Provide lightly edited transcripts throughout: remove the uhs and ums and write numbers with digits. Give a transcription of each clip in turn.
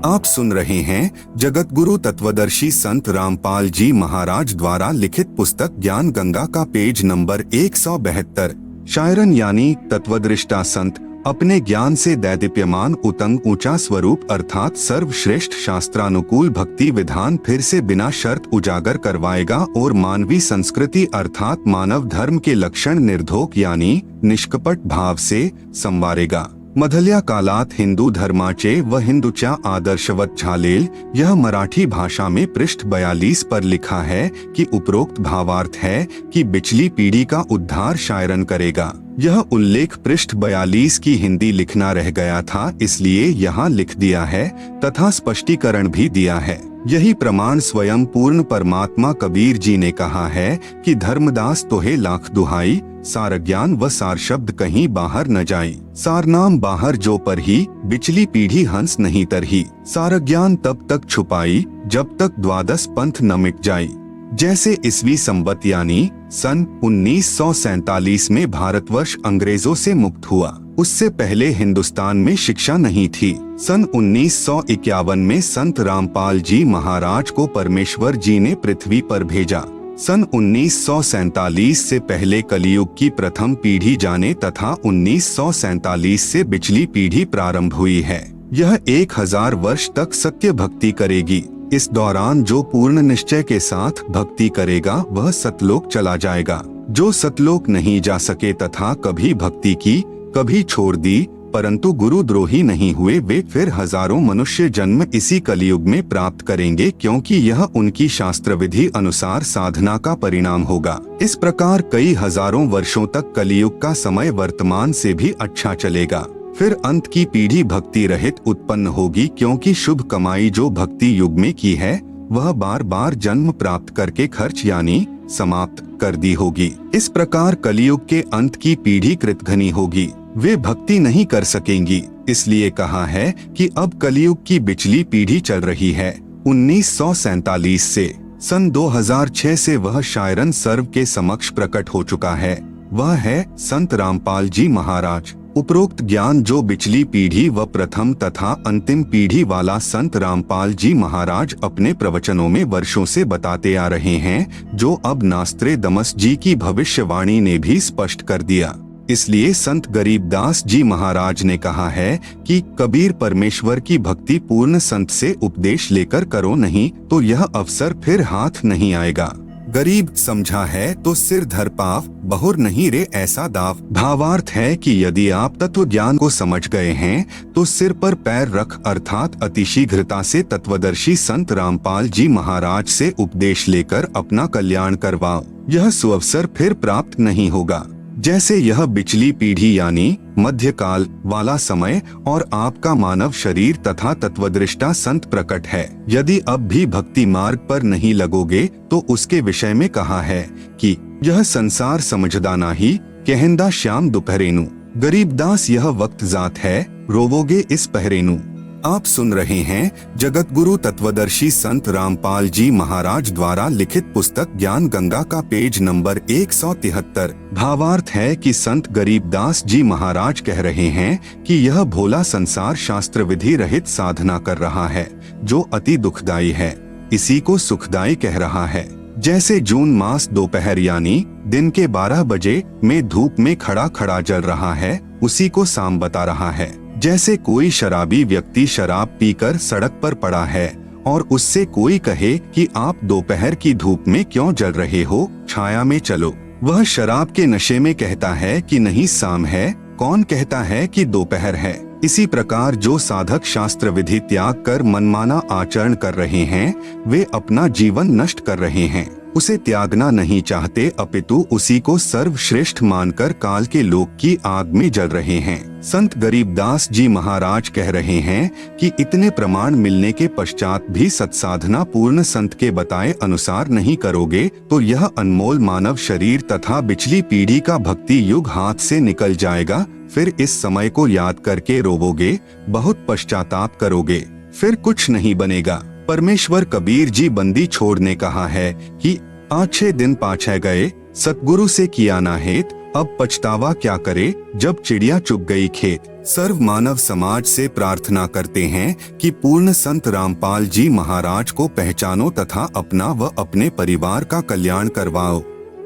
आप सुन रहे हैं जगत गुरु तत्वदर्शी संत रामपाल जी महाराज द्वारा लिखित पुस्तक ज्ञान गंगा का पेज नंबर 172। शायरन यानी तत्वदृष्टा संत अपने ज्ञान से दैदीप्यमान उतंग ऊंचा स्वरूप अर्थात सर्वश्रेष्ठ शास्त्रानुकूल भक्ति विधान फिर से बिना शर्त उजागर करवाएगा और मानवीय संस्कृति अर्थात मानव धर्म के लक्षण निर्धोक यानी निष्कपट भाव से संवारेगा। मधल्या कालात हिंदू धर्माचे व हिंदूच्या आदर्शवत झालेल यह मराठी भाषा में पृष्ठ 42 पर लिखा है कि उपरोक्त भावार्थ है कि पिछली पीढ़ी का उद्धार शायरन करेगा। यह उल्लेख पृष्ठ 42 की हिंदी लिखना रह गया था, इसलिए यहाँ लिख दिया है तथा स्पष्टीकरण भी दिया है। यही प्रमाण स्वयं पूर्ण परमात्मा कबीर जी ने कहा है कि धर्मदास तोहे लाख दुहाई, सार ज्ञान व सार शब्द कहीं बाहर न जाई। सार नाम बाहर जो पर ही, बिचली पीढ़ी हंस नहीं तरही। सार ज्ञान तब तक छुपाई, जब तक द्वादश पंथ न मिट जाई। जैसे ईस्वी संवत यानी सन 1947 में भारतवर्ष अंग्रेजों से मुक्त हुआ, उससे पहले हिंदुस्तान में शिक्षा नहीं थी। सन 1951 में संत रामपाल जी महाराज को परमेश्वर जी ने पृथ्वी पर भेजा। सन 1947 से पहले कलियुग की प्रथम पीढ़ी जाने तथा 1947 से पिछली पीढ़ी प्रारंभ हुई है। यह 1000 वर्ष तक सत्य भक्ति करेगी। इस दौरान जो पूर्ण निश्चय के साथ भक्ति करेगा वह सतलोक चला जाएगा। जो सतलोक नहीं जा सके तथा कभी भक्ति की, कभी छोड़ दी, परंतु गुरुद्रोही नहीं हुए, वे फिर हजारों मनुष्य जन्म इसी कलियुग में प्राप्त करेंगे, क्योंकि यह उनकी शास्त्र विधि अनुसार साधना का परिणाम होगा। इस प्रकार कई हजारों वर्षों तक कलियुग का समय वर्तमान से भी अच्छा चलेगा। फिर अंत की पीढ़ी भक्ति रहित उत्पन्न होगी, क्योंकि शुभ कमाई जो भक्ति युग में की है वह बार बार जन्म प्राप्त करके खर्च यानी समाप्त कर दी होगी। इस प्रकार कलियुग के अंत की पीढ़ी कृतघ्नी होगी, वे भक्ति नहीं कर सकेंगी। इसलिए कहा है कि अब कलियुग की बिचली पीढ़ी चल रही है। 1947 से सन 2006 से वह शायरन सर्व के समक्ष प्रकट हो चुका है। वह है संत रामपाल जी महाराज। उपरोक्त ज्ञान जो बिचली पीढ़ी व प्रथम तथा अंतिम पीढ़ी वाला संत रामपाल जी महाराज अपने प्रवचनों में वर्षों से बताते आ रहे हैं, जो अब नास्त्रेदमस जी की भविष्यवाणी ने भी स्पष्ट कर दिया। इसलिए संत गरीबदास जी महाराज ने कहा है कि कबीर परमेश्वर की भक्ति पूर्ण संत से उपदेश लेकर करो, नहीं तो यह अवसर फिर हाथ नहीं आएगा। गरीब समझा है तो सिर धर पाव, बहुर नहीं रे ऐसा दाव। भावार्थ है कि यदि आप तत्व ज्ञान को समझ गए हैं तो सिर पर पैर रख अर्थात अतिशीघ्रता से तत्वदर्शी संत रामपाल जी महाराज से उपदेश लेकर अपना कल्याण करवाओ। यह सुअवसर फिर प्राप्त नहीं होगा। जैसे यह बिचली पीढ़ी यानी मध्यकाल वाला समय और आपका मानव शरीर तथा तत्वदृष्टा संत प्रकट है। यदि अब भी भक्ति मार्ग पर नहीं लगोगे तो उसके विषय में कहा है कि यह संसार समझदा नाही, कहंदा श्याम दोपहरेनु। गरीबदास यह वक्त जात है, रोवोगे इस पहरेनु। आप सुन रहे हैं जगत गुरु तत्वदर्शी संत रामपाल जी महाराज द्वारा लिखित पुस्तक ज्ञान गंगा का पेज नंबर 173। भावार्थ है कि संत गरीबदास जी महाराज कह रहे हैं कि यह भोला संसार शास्त्र विधि रहित साधना कर रहा है, जो अति दुखदायी है, इसी को सुखदायी कह रहा है। जैसे जून मास दोपहर यानी दिन के 12 बजे में धूप में खड़ा खड़ा जल रहा है, उसी को शाम बता रहा है। जैसे कोई शराबी व्यक्ति शराब पीकर सड़क पर पड़ा है और उससे कोई कहे कि आप दोपहर की धूप में क्यों जल रहे हो, छाया में चलो, वह शराब के नशे में कहता है कि नहीं शाम है, कौन कहता है कि दोपहर है। इसी प्रकार जो साधक शास्त्र विधि त्याग कर मनमाना आचरण कर रहे हैं, वे अपना जीवन नष्ट कर रहे हैं। उसे त्यागना नहीं चाहते, अपितु उसी को सर्वश्रेष्ठ मानकर काल के लोक की आग में जल रहे हैं। संत गरीबदास जी महाराज कह रहे हैं कि इतने प्रमाण मिलने के पश्चात भी सत्साधना पूर्ण संत के बताए अनुसार नहीं करोगे तो यह अनमोल मानव शरीर तथा बिचली पीढ़ी का भक्ति युग हाथ से निकल जाएगा। फिर इस समय को याद करके रोवोगे, बहुत पश्चाताप करोगे, फिर कुछ नहीं बनेगा। परमेश्वर कबीर जी बंदी छोड़ने कहा है कि 5-6 दिन पाछे गए, सतगुरु से किया ना हेत, अब पछतावा क्या करे जब चिड़िया चुग गई खेत। सर्व मानव समाज से प्रार्थना करते हैं कि पूर्ण संत रामपाल जी महाराज को पहचानो तथा अपना व अपने परिवार का कल्याण करवाओ।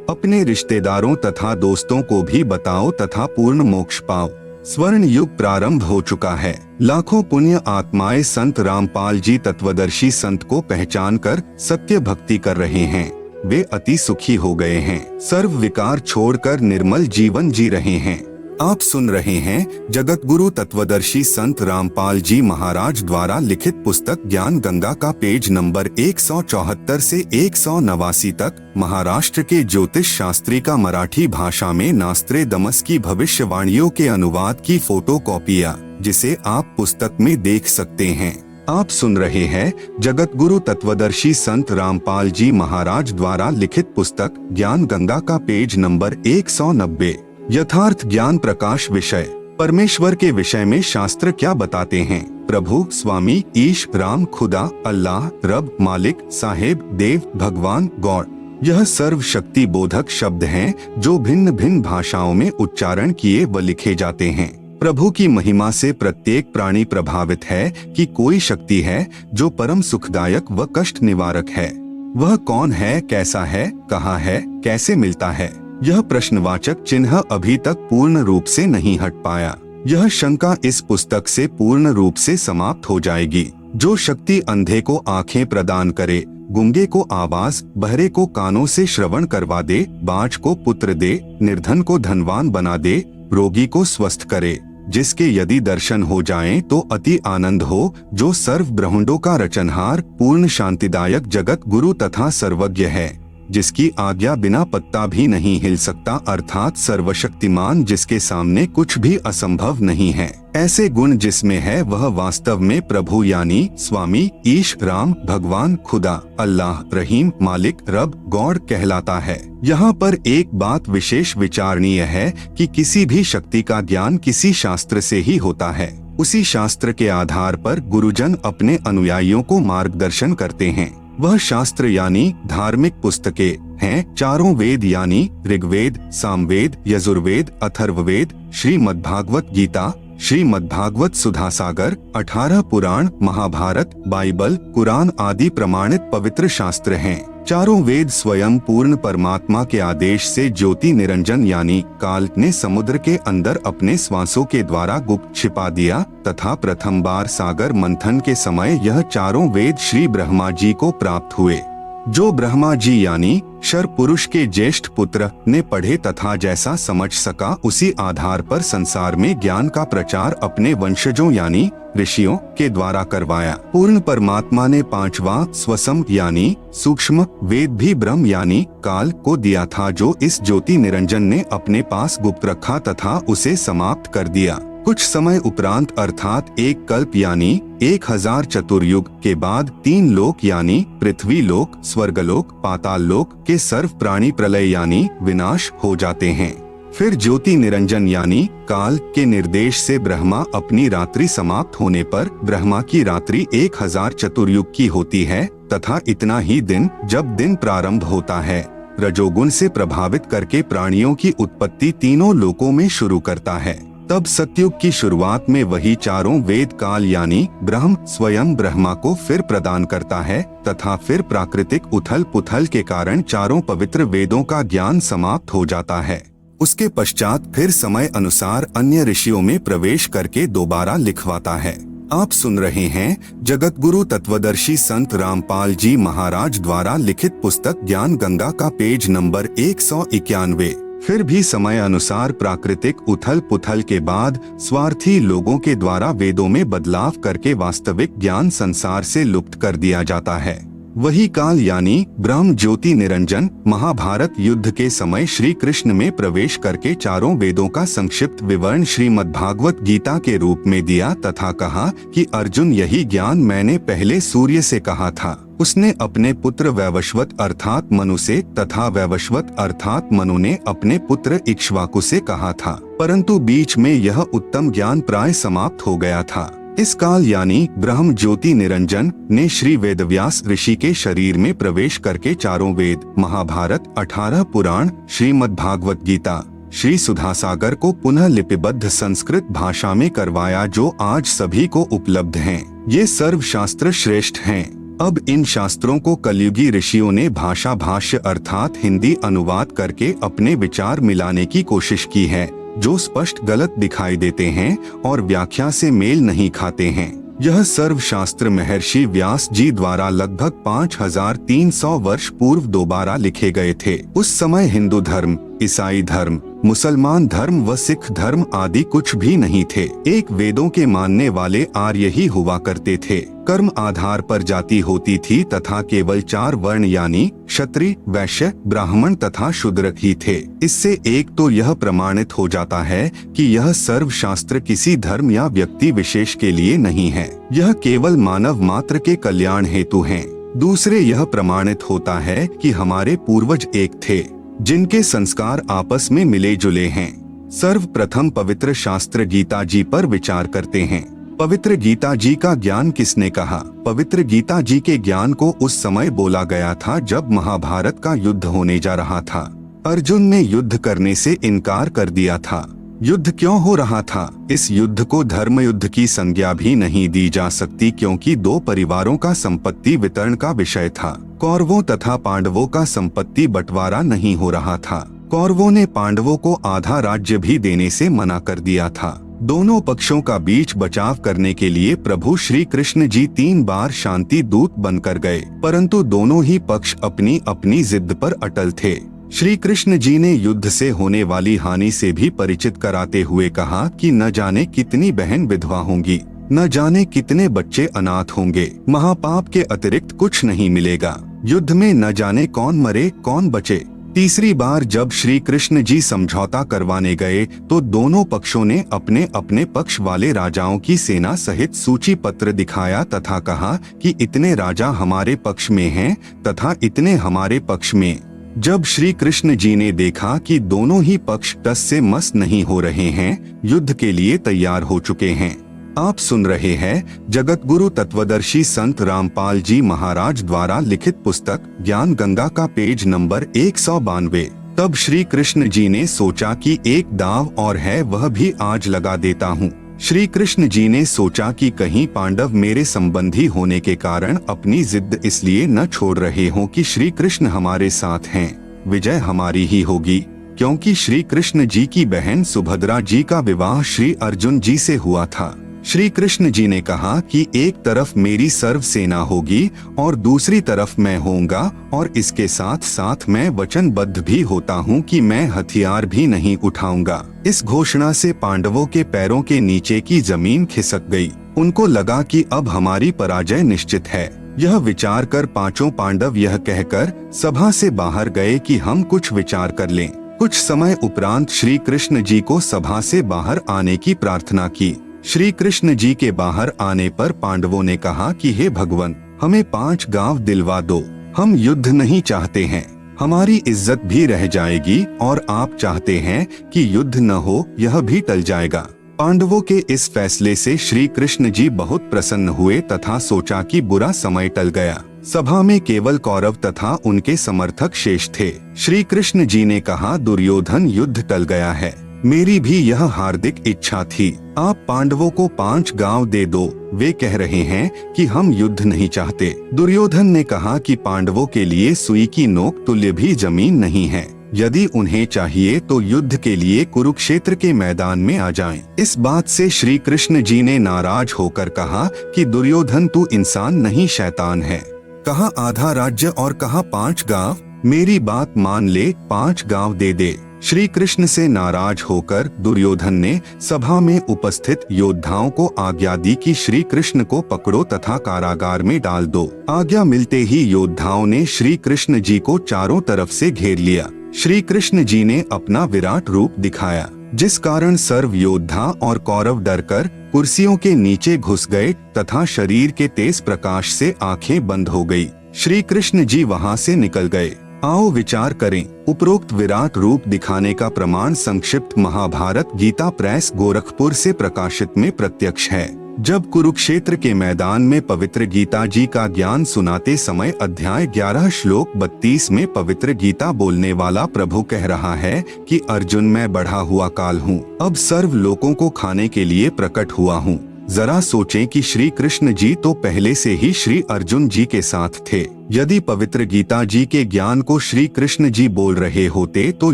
अपने रिश्तेदारों तथा दोस्तों को भी बताओ तथा पूर्ण मोक्ष पाओ। स्वर्ण युग प्रारंभ हो चुका है। लाखों पुण्य आत्माएं संत रामपाल जी तत्वदर्शी संत को पहचान कर सत्य भक्ति कर रहे हैं। वे अति सुखी हो गए हैं। सर्व विकार छोड़कर निर्मल जीवन जी रहे हैं। आप सुन रहे हैं जगत गुरु तत्वदर्शी संत रामपाल जी महाराज द्वारा लिखित पुस्तक ज्ञान गंगा का पेज नंबर 174 से 189 तक महाराष्ट्र के ज्योतिष शास्त्री का मराठी भाषा में नास्त्रेदमस की भविष्यवाणियों के अनुवाद की फोटो कॉपियाँ, जिसे आप पुस्तक में देख सकते हैं। आप सुन रहे हैं जगत गुरु तत्वदर्शी संत रामपाल जी महाराज द्वारा लिखित पुस्तक ज्ञान गंगा का पेज नंबर 190। यथार्थ ज्ञान प्रकाश विषय। परमेश्वर के विषय में शास्त्र क्या बताते हैं? प्रभु, स्वामी, ईश, राम, खुदा, अल्लाह, रब, मालिक, साहेब, देव, भगवान, गॉड। यह सर्व शक्ति बोधक शब्द हैं जो भिन्न भिन्न भाषाओं में उच्चारण किए व लिखे जाते हैं। प्रभु की महिमा से प्रत्येक प्राणी प्रभावित है कि कोई शक्ति है जो परम सुखदायक व कष्ट निवारक है। वह कौन है, कैसा है, कहाँ है, कैसे मिलता है? यह प्रश्नवाचक चिन्ह अभी तक पूर्ण रूप से नहीं हट पाया। यह शंका इस पुस्तक से पूर्ण रूप से समाप्त हो जाएगी। जो शक्ति अंधे को आंखें प्रदान करे, गूंगे को आवाज, बहरे को कानों से श्रवण करवा दे, बाज को पुत्र दे, निर्धन को धनवान बना दे, रोगी को स्वस्थ करे, जिसके यदि दर्शन हो जाएं तो अति आनंद हो, जो सर्व ब्रह्मांडों का रचनहार, पूर्ण शांतिदायक जगत गुरु तथा सर्वज्ञ है, जिसकी आज्ञा बिना पत्ता भी नहीं हिल सकता, अर्थात सर्वशक्तिमान, जिसके सामने कुछ भी असंभव नहीं है। ऐसे गुण जिसमें है वह वास्तव में प्रभु यानी स्वामी, ईश, राम, भगवान, खुदा, अल्लाह, रहीम, मालिक, रब, गॉड कहलाता है। यहाँ पर एक बात विशेष विचारणीय है कि किसी भी शक्ति का ज्ञान किसी शास्त्र से ही होता है। उसी शास्त्र के आधार पर गुरुजन अपने अनुयायियों को मार्गदर्शन करते हैं। वह शास्त्र यानी धार्मिक पुस्तकें हैं चारों वेद यानी ऋग्वेद, सामवेद, यजुर्वेद, अथर्ववेद, श्रीमद्भागवत गीता, श्रीमद्भागवत सुधा सागर, 18 पुराण, महाभारत, बाइबल, कुरान आदि प्रमाणित पवित्र शास्त्र हैं। चारों वेद स्वयं पूर्ण परमात्मा के आदेश से ज्योति निरंजन यानी काल ने समुद्र के अंदर अपने श्वासों के द्वारा गुप्त छिपा दिया तथा प्रथम बार सागर मंथन के समय यह चारों वेद श्री ब्रह्मा जी को प्राप्त हुए। जो ब्रह्मा जी यानी शर पुरुष के ज्येष्ठ पुत्र ने पढ़े तथा जैसा समझ सका उसी आधार पर संसार में ज्ञान का प्रचार अपने वंशजों यानी ऋषियों के द्वारा करवाया। पूर्ण परमात्मा ने पांचवा स्वसम यानी सूक्ष्म वेद भी ब्रह्म यानी काल को दिया था, जो इस ज्योति निरंजन ने अपने पास गुप्त रखा तथा उसे समाप्त कर दिया। कुछ समय उपरांत अर्थात एक कल्प यानी 1000 चतुर्युग के बाद 3 लोक यानी पृथ्वी लोक, स्वर्गलोक, पाताल लोक के सर्व प्राणी प्रलय यानी विनाश हो जाते हैं। फिर ज्योति निरंजन यानी काल के निर्देश से ब्रह्मा अपनी रात्रि समाप्त होने पर ब्रह्मा की रात्रि 1000 चतुर्युग की होती है तथा इतना ही दिन जब दिन प्रारंभ होता है रजोगुण से प्रभावित करके प्राणियों की उत्पत्ति तीनों लोकों में शुरू करता है। तब सतयुग की शुरुआत में वही चारों वेद काल यानी ब्रह्म स्वयं ब्रह्मा को फिर प्रदान करता है तथा फिर प्राकृतिक उथल पुथल के कारण चारों पवित्र वेदों का ज्ञान समाप्त हो जाता है। उसके पश्चात फिर समय अनुसार अन्य ऋषियों में प्रवेश करके दोबारा लिखवाता है। आप सुन रहे हैं जगत गुरु तत्वदर्शी संत रामपाल जी महाराज द्वारा लिखित पुस्तक ज्ञान गंगा का पेज नंबर 191। फिर भी समय अनुसार प्राकृतिक उथल पुथल के बाद स्वार्थी लोगों के द्वारा वेदों में बदलाव करके वास्तविक ज्ञान संसार से लुप्त कर दिया जाता है। वही काल यानी ब्रह्म ज्योति निरंजन महाभारत युद्ध के समय श्री कृष्ण में प्रवेश करके चारों वेदों का संक्षिप्त विवरण श्रीमद्भागवत गीता के रूप में दिया तथा कहा कि अर्जुन यही ज्ञान मैंने पहले सूर्य से कहा था। उसने अपने पुत्र वैवस्वत अर्थात मनु से तथा वैवस्वत अर्थात मनु ने अपने पुत्र इक्ष्वाकु से कहा था, परंतु बीच में यह उत्तम ज्ञान प्राय समाप्त हो गया था। इस काल यानी ब्रह्म ज्योति निरंजन ने श्री वेदव्यास ऋषि के शरीर में प्रवेश करके चारों वेद महाभारत 18 पुराण श्रीमद्भागवत गीता श्री सुधासागर को पुनः लिपिबद्ध संस्कृत भाषा में करवाया, जो आज सभी को उपलब्ध हैं। ये सर्व शास्त्र श्रेष्ठ हैं। अब इन शास्त्रों को कलयुगी ऋषियों ने भाषा भाष्य अर्थात हिंदी अनुवाद करके अपने विचार मिलाने की कोशिश की है, जो स्पष्ट गलत दिखाई देते हैं और व्याख्या से मेल नहीं खाते हैं। यह सर्व शास्त्र महर्षि व्यास जी द्वारा लगभग 5300 वर्ष पूर्व दोबारा लिखे गए थे। उस समय हिंदू धर्म, ईसाई धर्म, मुसलमान धर्म व सिख धर्म आदि कुछ भी नहीं थे। एक वेदों के मानने वाले आर्य ही हुआ करते थे। कर्म आधार पर जाति होती थी तथा केवल 4 वर्ण यानी क्षत्रिय, वैश्य, ब्राह्मण तथा शूद्र ही थे। इससे एक तो यह प्रमाणित हो जाता है कि यह सर्व शास्त्र किसी धर्म या व्यक्ति विशेष के लिए नहीं है, यह केवल मानव मात्र के कल्याण हेतु हैं। दूसरे यह प्रमाणित होता है कि हमारे पूर्वज एक थे, जिनके संस्कार आपस में मिले जुले हैं। सर्वप्रथम पवित्र शास्त्र गीता जी पर विचार करते हैं। पवित्र गीता जी का ज्ञान किसने कहा? पवित्र गीता जी के ज्ञान को उस समय बोला गया था जब महाभारत का युद्ध होने जा रहा था। अर्जुन ने युद्ध करने से इनकार कर दिया था। युद्ध क्यों हो रहा था? इस युद्ध को धर्म युद्ध की संज्ञा भी नहीं दी जा सकती, क्योंकि 2 परिवारों का संपत्ति वितरण का विषय था। कौरवों तथा पांडवों का संपत्ति बंटवारा नहीं हो रहा था। कौरवों ने पांडवों को आधा राज्य भी देने से मना कर दिया था। दोनों पक्षों का बीच बचाव करने के लिए प्रभु श्री कृष्ण जी 3 बार शांति दूत बनकर गए, परंतु दोनों ही पक्ष अपनी अपनी जिद पर अटल थे। श्री कृष्ण जी ने युद्ध से होने वाली हानि से भी परिचित कराते हुए कहा कि न जाने कितनी बहन विधवा होंगी, न जाने कितने बच्चे अनाथ होंगे, महापाप के अतिरिक्त कुछ नहीं मिलेगा। युद्ध में न जाने कौन मरे कौन बचे। तीसरी बार जब श्री कृष्ण जी समझौता करवाने गए तो दोनों पक्षों ने अपने अपने पक्ष वाले राजाओं की सेना सहित सूची पत्र दिखाया तथा कहा कि इतने राजा हमारे पक्ष में हैं तथा इतने हमारे पक्ष में। जब श्री कृष्ण जी ने देखा कि दोनों ही पक्ष टस से मस नहीं हो रहे हैं, युद्ध के लिए तैयार हो चुके हैं। आप सुन रहे हैं जगत गुरु तत्वदर्शी संत रामपाल जी महाराज द्वारा लिखित पुस्तक ज्ञान गंगा का पेज नंबर 192। तब श्री कृष्ण जी ने सोचा कि एक दाव और है, वह भी आज लगा देता हूँ। श्री कृष्ण जी ने सोचा कि कहीं पांडव मेरे संबंधी होने के कारण अपनी जिद इसलिए न छोड़ रहे हों कि श्री कृष्ण हमारे साथ हैं, विजय हमारी ही होगी, क्योंकि श्री कृष्ण जी की बहन सुभद्रा जी का विवाह श्री अर्जुन जी से हुआ था। श्री कृष्ण जी ने कहा कि एक तरफ मेरी सर्व सेना होगी और दूसरी तरफ मैं होऊंगा, और इसके साथ साथ मैं वचनबद्ध भी होता हूँ कि मैं हथियार भी नहीं उठाऊंगा। इस घोषणा से पांडवों के पैरों के नीचे की जमीन खिसक गई। उनको लगा कि अब हमारी पराजय निश्चित है। यह विचार कर 5 पांडव यह कहकर सभा से बाहर गए कि हम कुछ विचार कर लें। कुछ समय उपरांत श्री कृष्ण जी को सभा से बाहर आने की प्रार्थना की। श्री कृष्ण जी के बाहर आने पर पांडवों ने कहा कि हे भगवान, हमें 5 गांव दिलवा दो। हम युद्ध नहीं चाहते हैं, हमारी इज्जत भी रह जाएगी, और आप चाहते हैं कि युद्ध न हो, यह भी टल जाएगा। पांडवों के इस फैसले से श्री कृष्ण जी बहुत प्रसन्न हुए तथा सोचा कि बुरा समय टल गया। सभा में केवल कौरव तथा उनके समर्थक शेष थे। श्री कृष्ण जी ने कहा, दुर्योधन, युद्ध टल गया है, मेरी भी यह हार्दिक इच्छा थी। आप पांडवों को 5 गांव दे दो। वे कह रहे हैं कि हम युद्ध नहीं चाहते। दुर्योधन ने कहा कि पांडवों के लिए सुई की नोक तुल्य भी जमीन नहीं है। यदि उन्हें चाहिए तो युद्ध के लिए कुरुक्षेत्र के मैदान में आ जाएं। इस बात से श्री कृष्ण जी ने नाराज होकर कहा कि दुर्योधन, तू इंसान नहीं शैतान है। कहा आधा राज्य और कहा 5 गांव। मेरी बात मान ले, 5 गांव दे दे। श्री कृष्ण से नाराज होकर दुर्योधन ने सभा में उपस्थित योद्धाओं को आज्ञा दी कि श्री कृष्ण को पकड़ो तथा कारागार में डाल दो। आज्ञा मिलते ही योद्धाओं ने श्री कृष्ण जी को चारों तरफ से घेर लिया। श्री कृष्ण जी ने अपना विराट रूप दिखाया, जिस कारण सर्व योद्धा और कौरव डरकर कुर्सियों के नीचे घुस गए तथा शरीर के तेज प्रकाश से आंखें बंद हो गई। श्री कृष्ण जी वहां से निकल गए। आओ विचार करें। उपरोक्त विराट रूप दिखाने का प्रमाण संक्षिप्त महाभारत गीता प्रेस गोरखपुर से प्रकाशित में प्रत्यक्ष है। जब कुरुक्षेत्र के मैदान में पवित्र गीता जी का ज्ञान सुनाते समय अध्याय 11 श्लोक 32 में पवित्र गीता बोलने वाला प्रभु कह रहा है कि अर्जुन, मैं बढ़ा हुआ काल हूँ, अब सर्व लोगों को खाने के लिए प्रकट हुआ हूँ। जरा सोचें कि श्री कृष्ण जी तो पहले से ही श्री अर्जुन जी के साथ थे। यदि पवित्र गीता जी के ज्ञान को श्री कृष्ण जी बोल रहे होते तो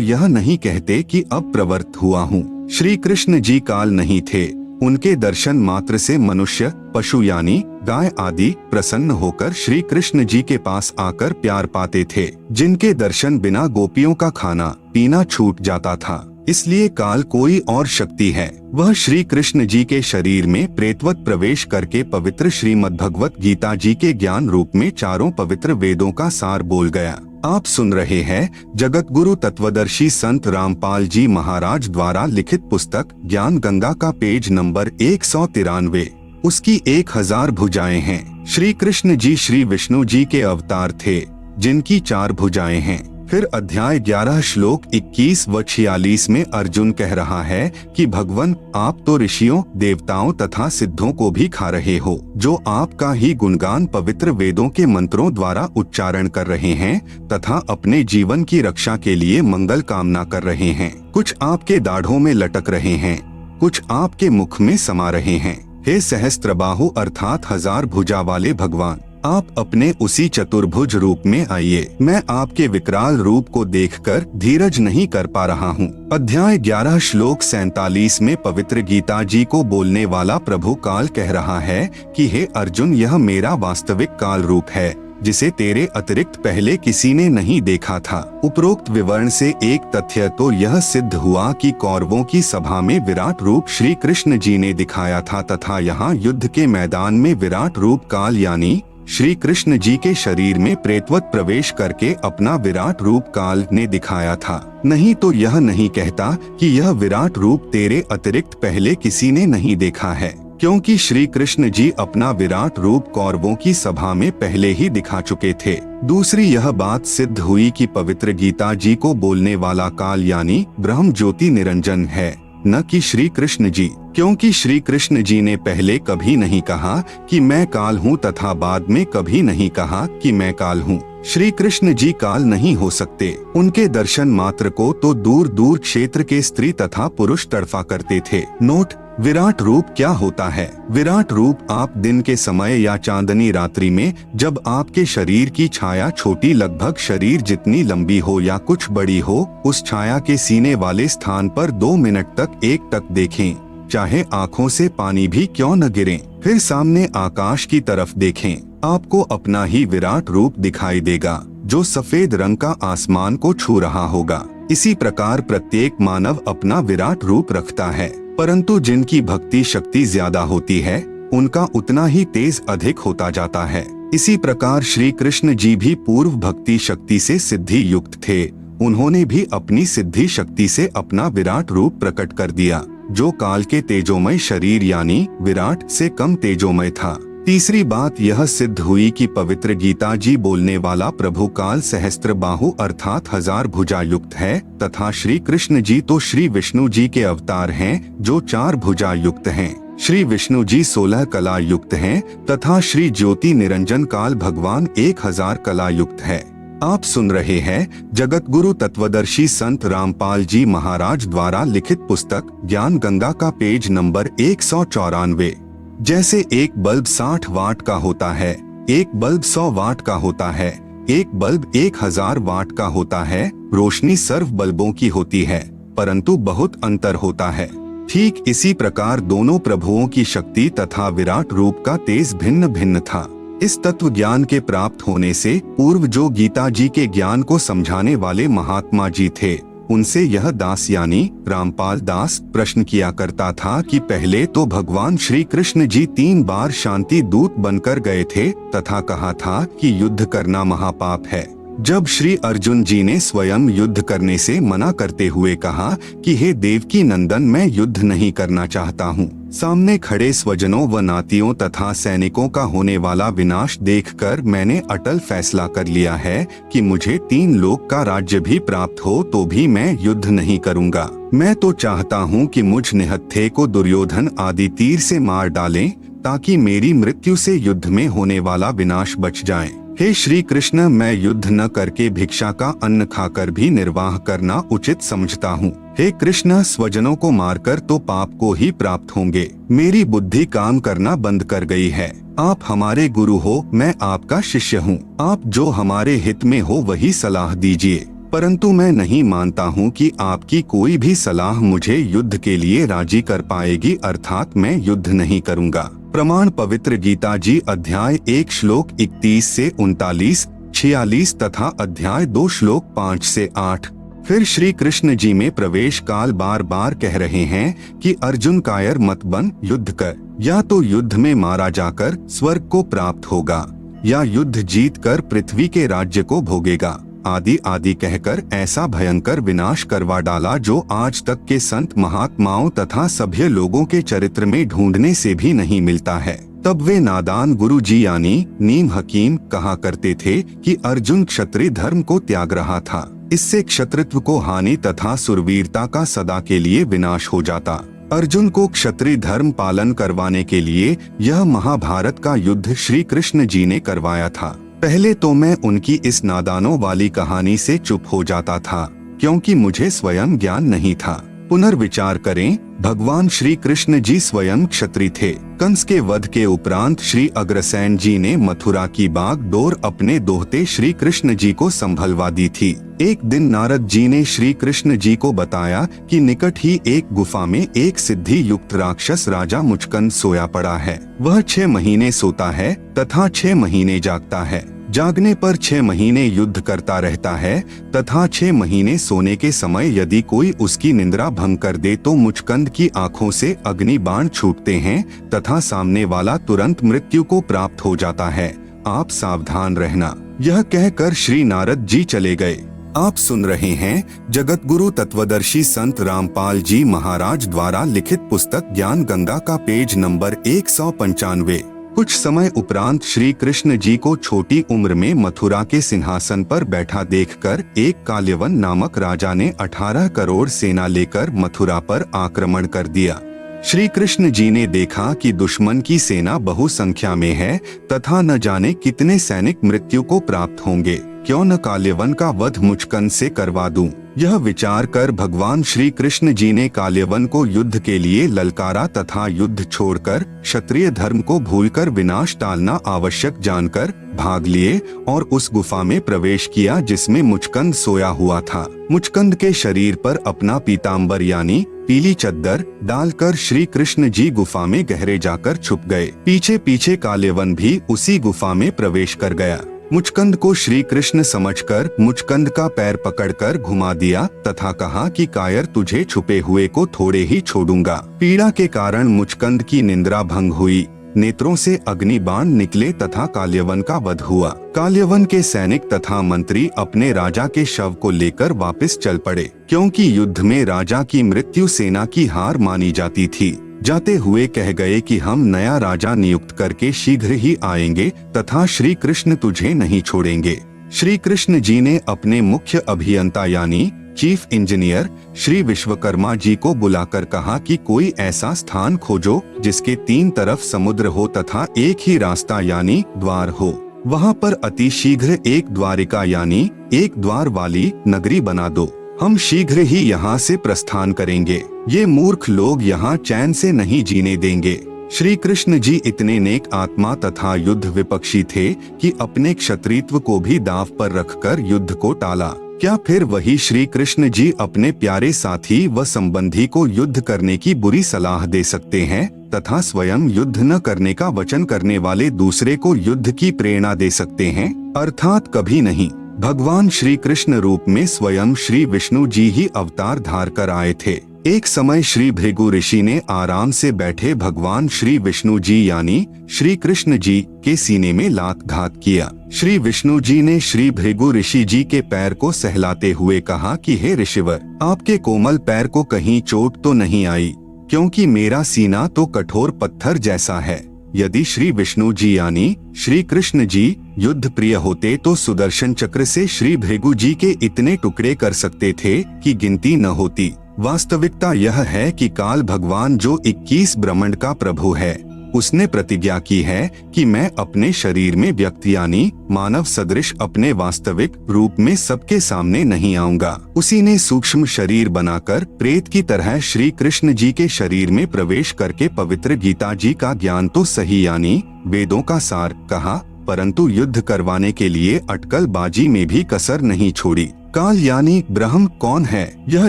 यह नहीं कहते कि अब प्रवृत्त हुआ हूँ। श्री कृष्ण जी काल नहीं थे, उनके दर्शन मात्र से मनुष्य, पशु यानी गाय आदि प्रसन्न होकर श्री कृष्ण जी के पास आकर प्यार पाते थे, जिनके दर्शन बिना गोपियों का खाना पीना छूट जाता था। इसलिए काल कोई और शक्ति है, वह श्री कृष्ण जी के शरीर में प्रेतवत प्रवेश करके पवित्र श्रीमद् भगवत गीता जी के ज्ञान रूप में चारों पवित्र वेदों का सार बोल गया। आप सुन रहे हैं जगत गुरु तत्वदर्शी संत रामपाल जी महाराज द्वारा लिखित पुस्तक ज्ञान गंगा का पेज नंबर 193। उसकी 1000 भुजाएं हैं। श्री कृष्ण जी श्री विष्णु जी के अवतार थे, जिनकी 4 भुजाएं हैं। फिर अध्याय 11 श्लोक 21 व 46 में अर्जुन कह रहा है कि भगवान, आप तो ऋषियों, देवताओं तथा सिद्धों को भी खा रहे हो, जो आपका ही गुणगान पवित्र वेदों के मंत्रों द्वारा उच्चारण कर रहे हैं तथा अपने जीवन की रक्षा के लिए मंगल कामना कर रहे हैं। कुछ आपके दाढ़ों में लटक रहे हैं, कुछ आपके मुख में समा रहे हैं। हे सहस्त्रबाहु अर्थात 1000 भुजा वाले भगवान, आप अपने उसी चतुर्भुज रूप में आइए। मैं आपके विकराल रूप को देखकर धीरज नहीं कर पा रहा हूँ। अध्याय 11 श्लोक 47 में पवित्र गीता जी को बोलने वाला प्रभु काल कह रहा है कि हे अर्जुन, यह मेरा वास्तविक काल रूप है, जिसे तेरे अतिरिक्त पहले किसी ने नहीं देखा था। उपरोक्त विवरण से एक तथ्य तो यह सिद्ध हुआ कि कौरवों की सभा में विराट रूप श्री कृष्ण जी ने दिखाया था तथा यहाँ युद्ध के मैदान में विराट रूप काल यानी श्री कृष्ण जी के शरीर में प्रेतवत प्रवेश करके अपना विराट रूप काल ने दिखाया था। नहीं तो यह नहीं कहता कि यह विराट रूप तेरे अतिरिक्त पहले किसी ने नहीं देखा है, क्योंकि श्री कृष्ण जी अपना विराट रूप कौरवों की सभा में पहले ही दिखा चुके थे। दूसरी यह बात सिद्ध हुई कि पवित्र गीता जी को बोलने वाला काल यानी ब्रह्म ज्योति निरंजन है, न कि श्री कृष्ण जी, क्योंकि श्री कृष्ण जी ने पहले कभी नहीं कहा कि मैं काल हूँ तथा बाद में कभी नहीं कहा कि मैं काल हूँ। श्री कृष्ण जी काल नहीं हो सकते। उनके दर्शन मात्र को तो दूर दूर क्षेत्र के स्त्री तथा पुरुष तड़फा करते थे। नोट: विराट रूप क्या होता है? विराट रूप आप दिन के समय या चांदनी रात्रि में जब आपके शरीर की छाया छोटी लगभग शरीर जितनी लंबी हो या कुछ बड़ी हो, उस छाया के सीने वाले स्थान पर 2 मिनट तक एकटक देखें, चाहे आंखों से पानी भी क्यों न गिरे। फिर सामने आकाश की तरफ देखें, आपको अपना ही विराट रूप दिखाई देगा, जो सफेद रंग का आसमान को छू रहा होगा। इसी प्रकार प्रत्येक मानव अपना विराट रूप रखता है, परंतु जिनकी भक्ति शक्ति ज्यादा होती है, उनका उतना ही तेज अधिक होता जाता है। इसी प्रकार श्री कृष्ण जी भी पूर्व भक्ति शक्ति से सिद्धि युक्त थे। उन्होंने भी अपनी सिद्धि शक्ति से अपना विराट रूप प्रकट कर दिया, जो काल के तेजोमय शरीर यानी विराट से कम तेजोमय था। तीसरी बात यह सिद्ध हुई कि पवित्र गीता जी बोलने वाला प्रभु काल सहस्त्र बाहु अर्थात 1000 भुजा युक्त है तथा श्री कृष्ण जी तो श्री विष्णु जी के अवतार हैं, जो 4 भुजा युक्त हैं। श्री विष्णु जी 16 कला युक्त हैं तथा श्री ज्योति निरंजन काल भगवान 1000 कला युक्त है। आप सुन रहे हैं जगत गुरु तत्वदर्शी संत रामपाल जी महाराज द्वारा लिखित पुस्तक ज्ञान गंगा का पेज नंबर 194। जैसे एक बल्ब 60 वाट का होता है, एक बल्ब 100 वाट का होता है, एक बल्ब 1000 वाट का होता है, रोशनी सर्व बल्बों की होती है, परंतु बहुत अंतर होता है। ठीक इसी प्रकार दोनों प्रभुओं की शक्ति तथा विराट रूप का तेज भिन्न भिन्न था। इस तत्व ज्ञान के प्राप्त होने से पूर्व जो गीता जी के ज्ञान को समझाने वाले महात्मा जी थे, उनसे यह दास यानी रामपाल दास प्रश्न किया करता था कि पहले तो भगवान श्री कृष्ण जी 3 बार शांति दूत बनकर गए थे तथा कहा था कि युद्ध करना महापाप है। जब श्री अर्जुन जी ने स्वयं युद्ध करने से मना करते हुए कहा कि हे देवकी नंदन, मैं युद्ध नहीं करना चाहता हूँ, सामने खड़े स्वजनों व नातियों तथा सैनिकों का होने वाला विनाश देखकर मैंने अटल फैसला कर लिया है कि मुझे 3 लोक का राज्य भी प्राप्त हो तो भी मैं युद्ध नहीं करूँगा। मैं तो चाहता हूँ कि मुझ निहत्थे को दुर्योधन आदि तीर से मार डालें, ताकि मेरी मृत्यु से युद्ध में होने वाला विनाश बच जाए। हे श्री कृष्ण, मैं युद्ध न करके भिक्षा का अन्न खाकर भी निर्वाह करना उचित समझता हूँ। हे कृष्ण, स्वजनों को मारकर तो पाप को ही प्राप्त होंगे। मेरी बुद्धि काम करना बंद कर गई है। आप हमारे गुरु हो, मैं आपका शिष्य हूँ। आप जो हमारे हित में हो वही सलाह दीजिए, परंतु मैं नहीं मानता हूँ कि आपकी कोई भी सलाह मुझे युद्ध के लिए राजी कर पाएगी, अर्थात मैं युद्ध नहीं करूँगा। प्रमाण पवित्र गीता जी अध्याय 1 श्लोक 31 से 39, 46 तथा अध्याय 2 श्लोक 5 से 8। फिर श्री कृष्ण जी में प्रवेश काल बार बार कह रहे हैं कि अर्जुन कायर मत बन, युद्ध कर। या तो युद्ध में मारा जाकर स्वर्ग को प्राप्त होगा, या युद्ध जीत कर पृथ्वी के राज्य को भोगेगा, आदि आदि कहकर ऐसा भयंकर विनाश करवा डाला जो आज तक के संत महात्माओं तथा सभ्य लोगों के चरित्र में ढूंढने से भी नहीं मिलता है। तब वे नादान गुरु जी यानी नीम हकीम कहा करते थे कि अर्जुन क्षत्रिय धर्म को त्याग रहा था, इससे क्षत्रित्व को हानि तथा सुरवीरता का सदा के लिए विनाश हो जाता। अर्जुन को क्षत्रिय धर्म पालन करवाने के लिए यह महाभारत का युद्ध श्री कृष्ण जी ने करवाया था। पहले तो मैं उनकी इस नादानों वाली कहानी से चुप हो जाता था, क्योंकि मुझे स्वयं ज्ञान नहीं था। पुनर्विचार करें, भगवान श्री कृष्ण जी स्वयं क्षत्रिय थे। कंस के वध के उपरांत श्री अग्रसेन जी ने मथुरा की बागडोर अपने दोहते श्री कृष्ण जी को संभलवा दी थी। एक दिन नारद जी ने श्री कृष्ण जी को बताया कि निकट ही एक गुफा में एक सिद्धि युक्त राक्षस राजा मुचकंद सोया पड़ा है। वह 6 महीने सोता है तथा 6 महीने जागता है। जागने पर 6 महीने युद्ध करता रहता है तथा 6 महीने सोने के समय यदि कोई उसकी निंद्रा भंग कर दे तो मुचकंद की आंखों से अग्नि बाण छूटते हैं तथा सामने वाला तुरंत मृत्यु को प्राप्त हो जाता है। आप सावधान रहना। यह कहकर श्री नारद जी चले गए। आप सुन रहे हैं जगत गुरु तत्वदर्शी संत रामपाल जी महाराज द्वारा लिखित पुस्तक ज्ञान गंगा का पेज नंबर 195। कुछ समय उपरांत श्री कृष्ण जी को छोटी उम्र में मथुरा के सिंहासन पर बैठा देखकर एक काल्यवन नामक राजा ने 18 करोड़ सेना लेकर मथुरा पर आक्रमण कर दिया। श्री कृष्ण जी ने देखा कि दुश्मन की सेना बहुसंख्या में है तथा न जाने कितने सैनिक मृत्यु को प्राप्त होंगे, क्यों न काल्यवन का वध मुचकंद से करवा दूं। यह विचार कर भगवान श्री कृष्ण जी ने काल्यवन को युद्ध के लिए ललकारा तथा युद्ध छोड़कर क्षत्रिय धर्म को भूलकर विनाश टालना आवश्यक जानकर भाग लिए और उस गुफा में प्रवेश किया जिसमें मुचकंद सोया हुआ था। मुचकंद के शरीर पर अपना पीताम्बर यानी पीली चद्दर डालकर श्री कृष्ण जी गुफा में गहरे जाकर छुप गए। पीछे पीछे काल्यवन भी उसी गुफा में प्रवेश कर गया। मुचकंद को श्री कृष्ण समझकर मुचकंद का पैर पकड़कर घुमा दिया तथा कहा कि कायर, तुझे छुपे हुए को थोड़े ही छोड़ूंगा। पीड़ा के कारण मुचकंद की निंद्रा भंग हुई, नेत्रों से अग्नि बाण निकले तथा काल्यवन का वध हुआ। काल्यवन के सैनिक तथा मंत्री अपने राजा के शव को लेकर वापस चल पड़े, क्योंकि युद्ध में राजा की मृत्यु सेना की हार मानी जाती थी। जाते हुए कह गए कि हम नया राजा नियुक्त करके शीघ्र ही आएंगे तथा श्री कृष्ण तुझे नहीं छोड़ेंगे। श्री कृष्ण जी ने अपने मुख्य अभियंता यानी चीफ इंजीनियर श्री विश्वकर्मा जी को बुलाकर कहा कि कोई ऐसा स्थान खोजो जिसके 3 तरफ समुद्र हो तथा एक ही रास्ता यानी द्वार हो। वहाँ पर अति शीघ्र एक द्वारिका यानी एक द्वार वाली नगरी बना दो। हम शीघ्र ही यहाँ से प्रस्थान करेंगे। ये मूर्ख लोग यहाँ चैन से नहीं जीने देंगे। श्री कृष्ण जी इतने नेक आत्मा तथा युद्ध विपक्षी थे कि अपने क्षत्रित्व को भी दांव पर रखकर युद्ध को टाला। क्या फिर वही श्री कृष्ण जी अपने प्यारे साथी व संबंधी को युद्ध करने की बुरी सलाह दे सकते हैं तथा स्वयं युद्ध न करने का वचन करने वाले दूसरे को युद्ध की प्रेरणा दे सकते हैं? अर्थात कभी नहीं। भगवान श्री कृष्ण रूप में स्वयं श्री विष्णु जी ही अवतार धार कर आए थे। एक समय श्री भृगु ऋषि ने आराम से बैठे भगवान श्री विष्णु जी यानी श्री कृष्ण जी के सीने में लात घात किया। श्री विष्णु जी ने श्री भृगु ऋषि जी के पैर को सहलाते हुए कहा कि हे ऋषिवर, आपके कोमल पैर को कहीं चोट तो नहीं आई, क्योंकि मेरा सीना तो कठोर पत्थर जैसा है। यदि श्री विष्णु जी यानी श्री कृष्ण जी युद्ध प्रिय होते तो सुदर्शन चक्र से श्री भृगु जी के इतने टुकड़े कर सकते थे कि गिनती न होती। वास्तविकता यह है कि काल भगवान जो 21 ब्रह्मांड का प्रभु है, उसने प्रतिज्ञा की है कि मैं अपने शरीर में व्यक्ति यानी मानव सदृश अपने वास्तविक रूप में सबके सामने नहीं आऊंगा। उसी ने सूक्ष्म शरीर बनाकर प्रेत की तरह श्री कृष्ण जी के शरीर में प्रवेश करके पवित्र गीता जी का ज्ञान तो सही यानी वेदों का सार कहा, परंतु युद्ध करवाने के लिए अटकलबाजी में भी कसर नहीं छोड़ी। काल यानी ब्रह्म कौन है, यह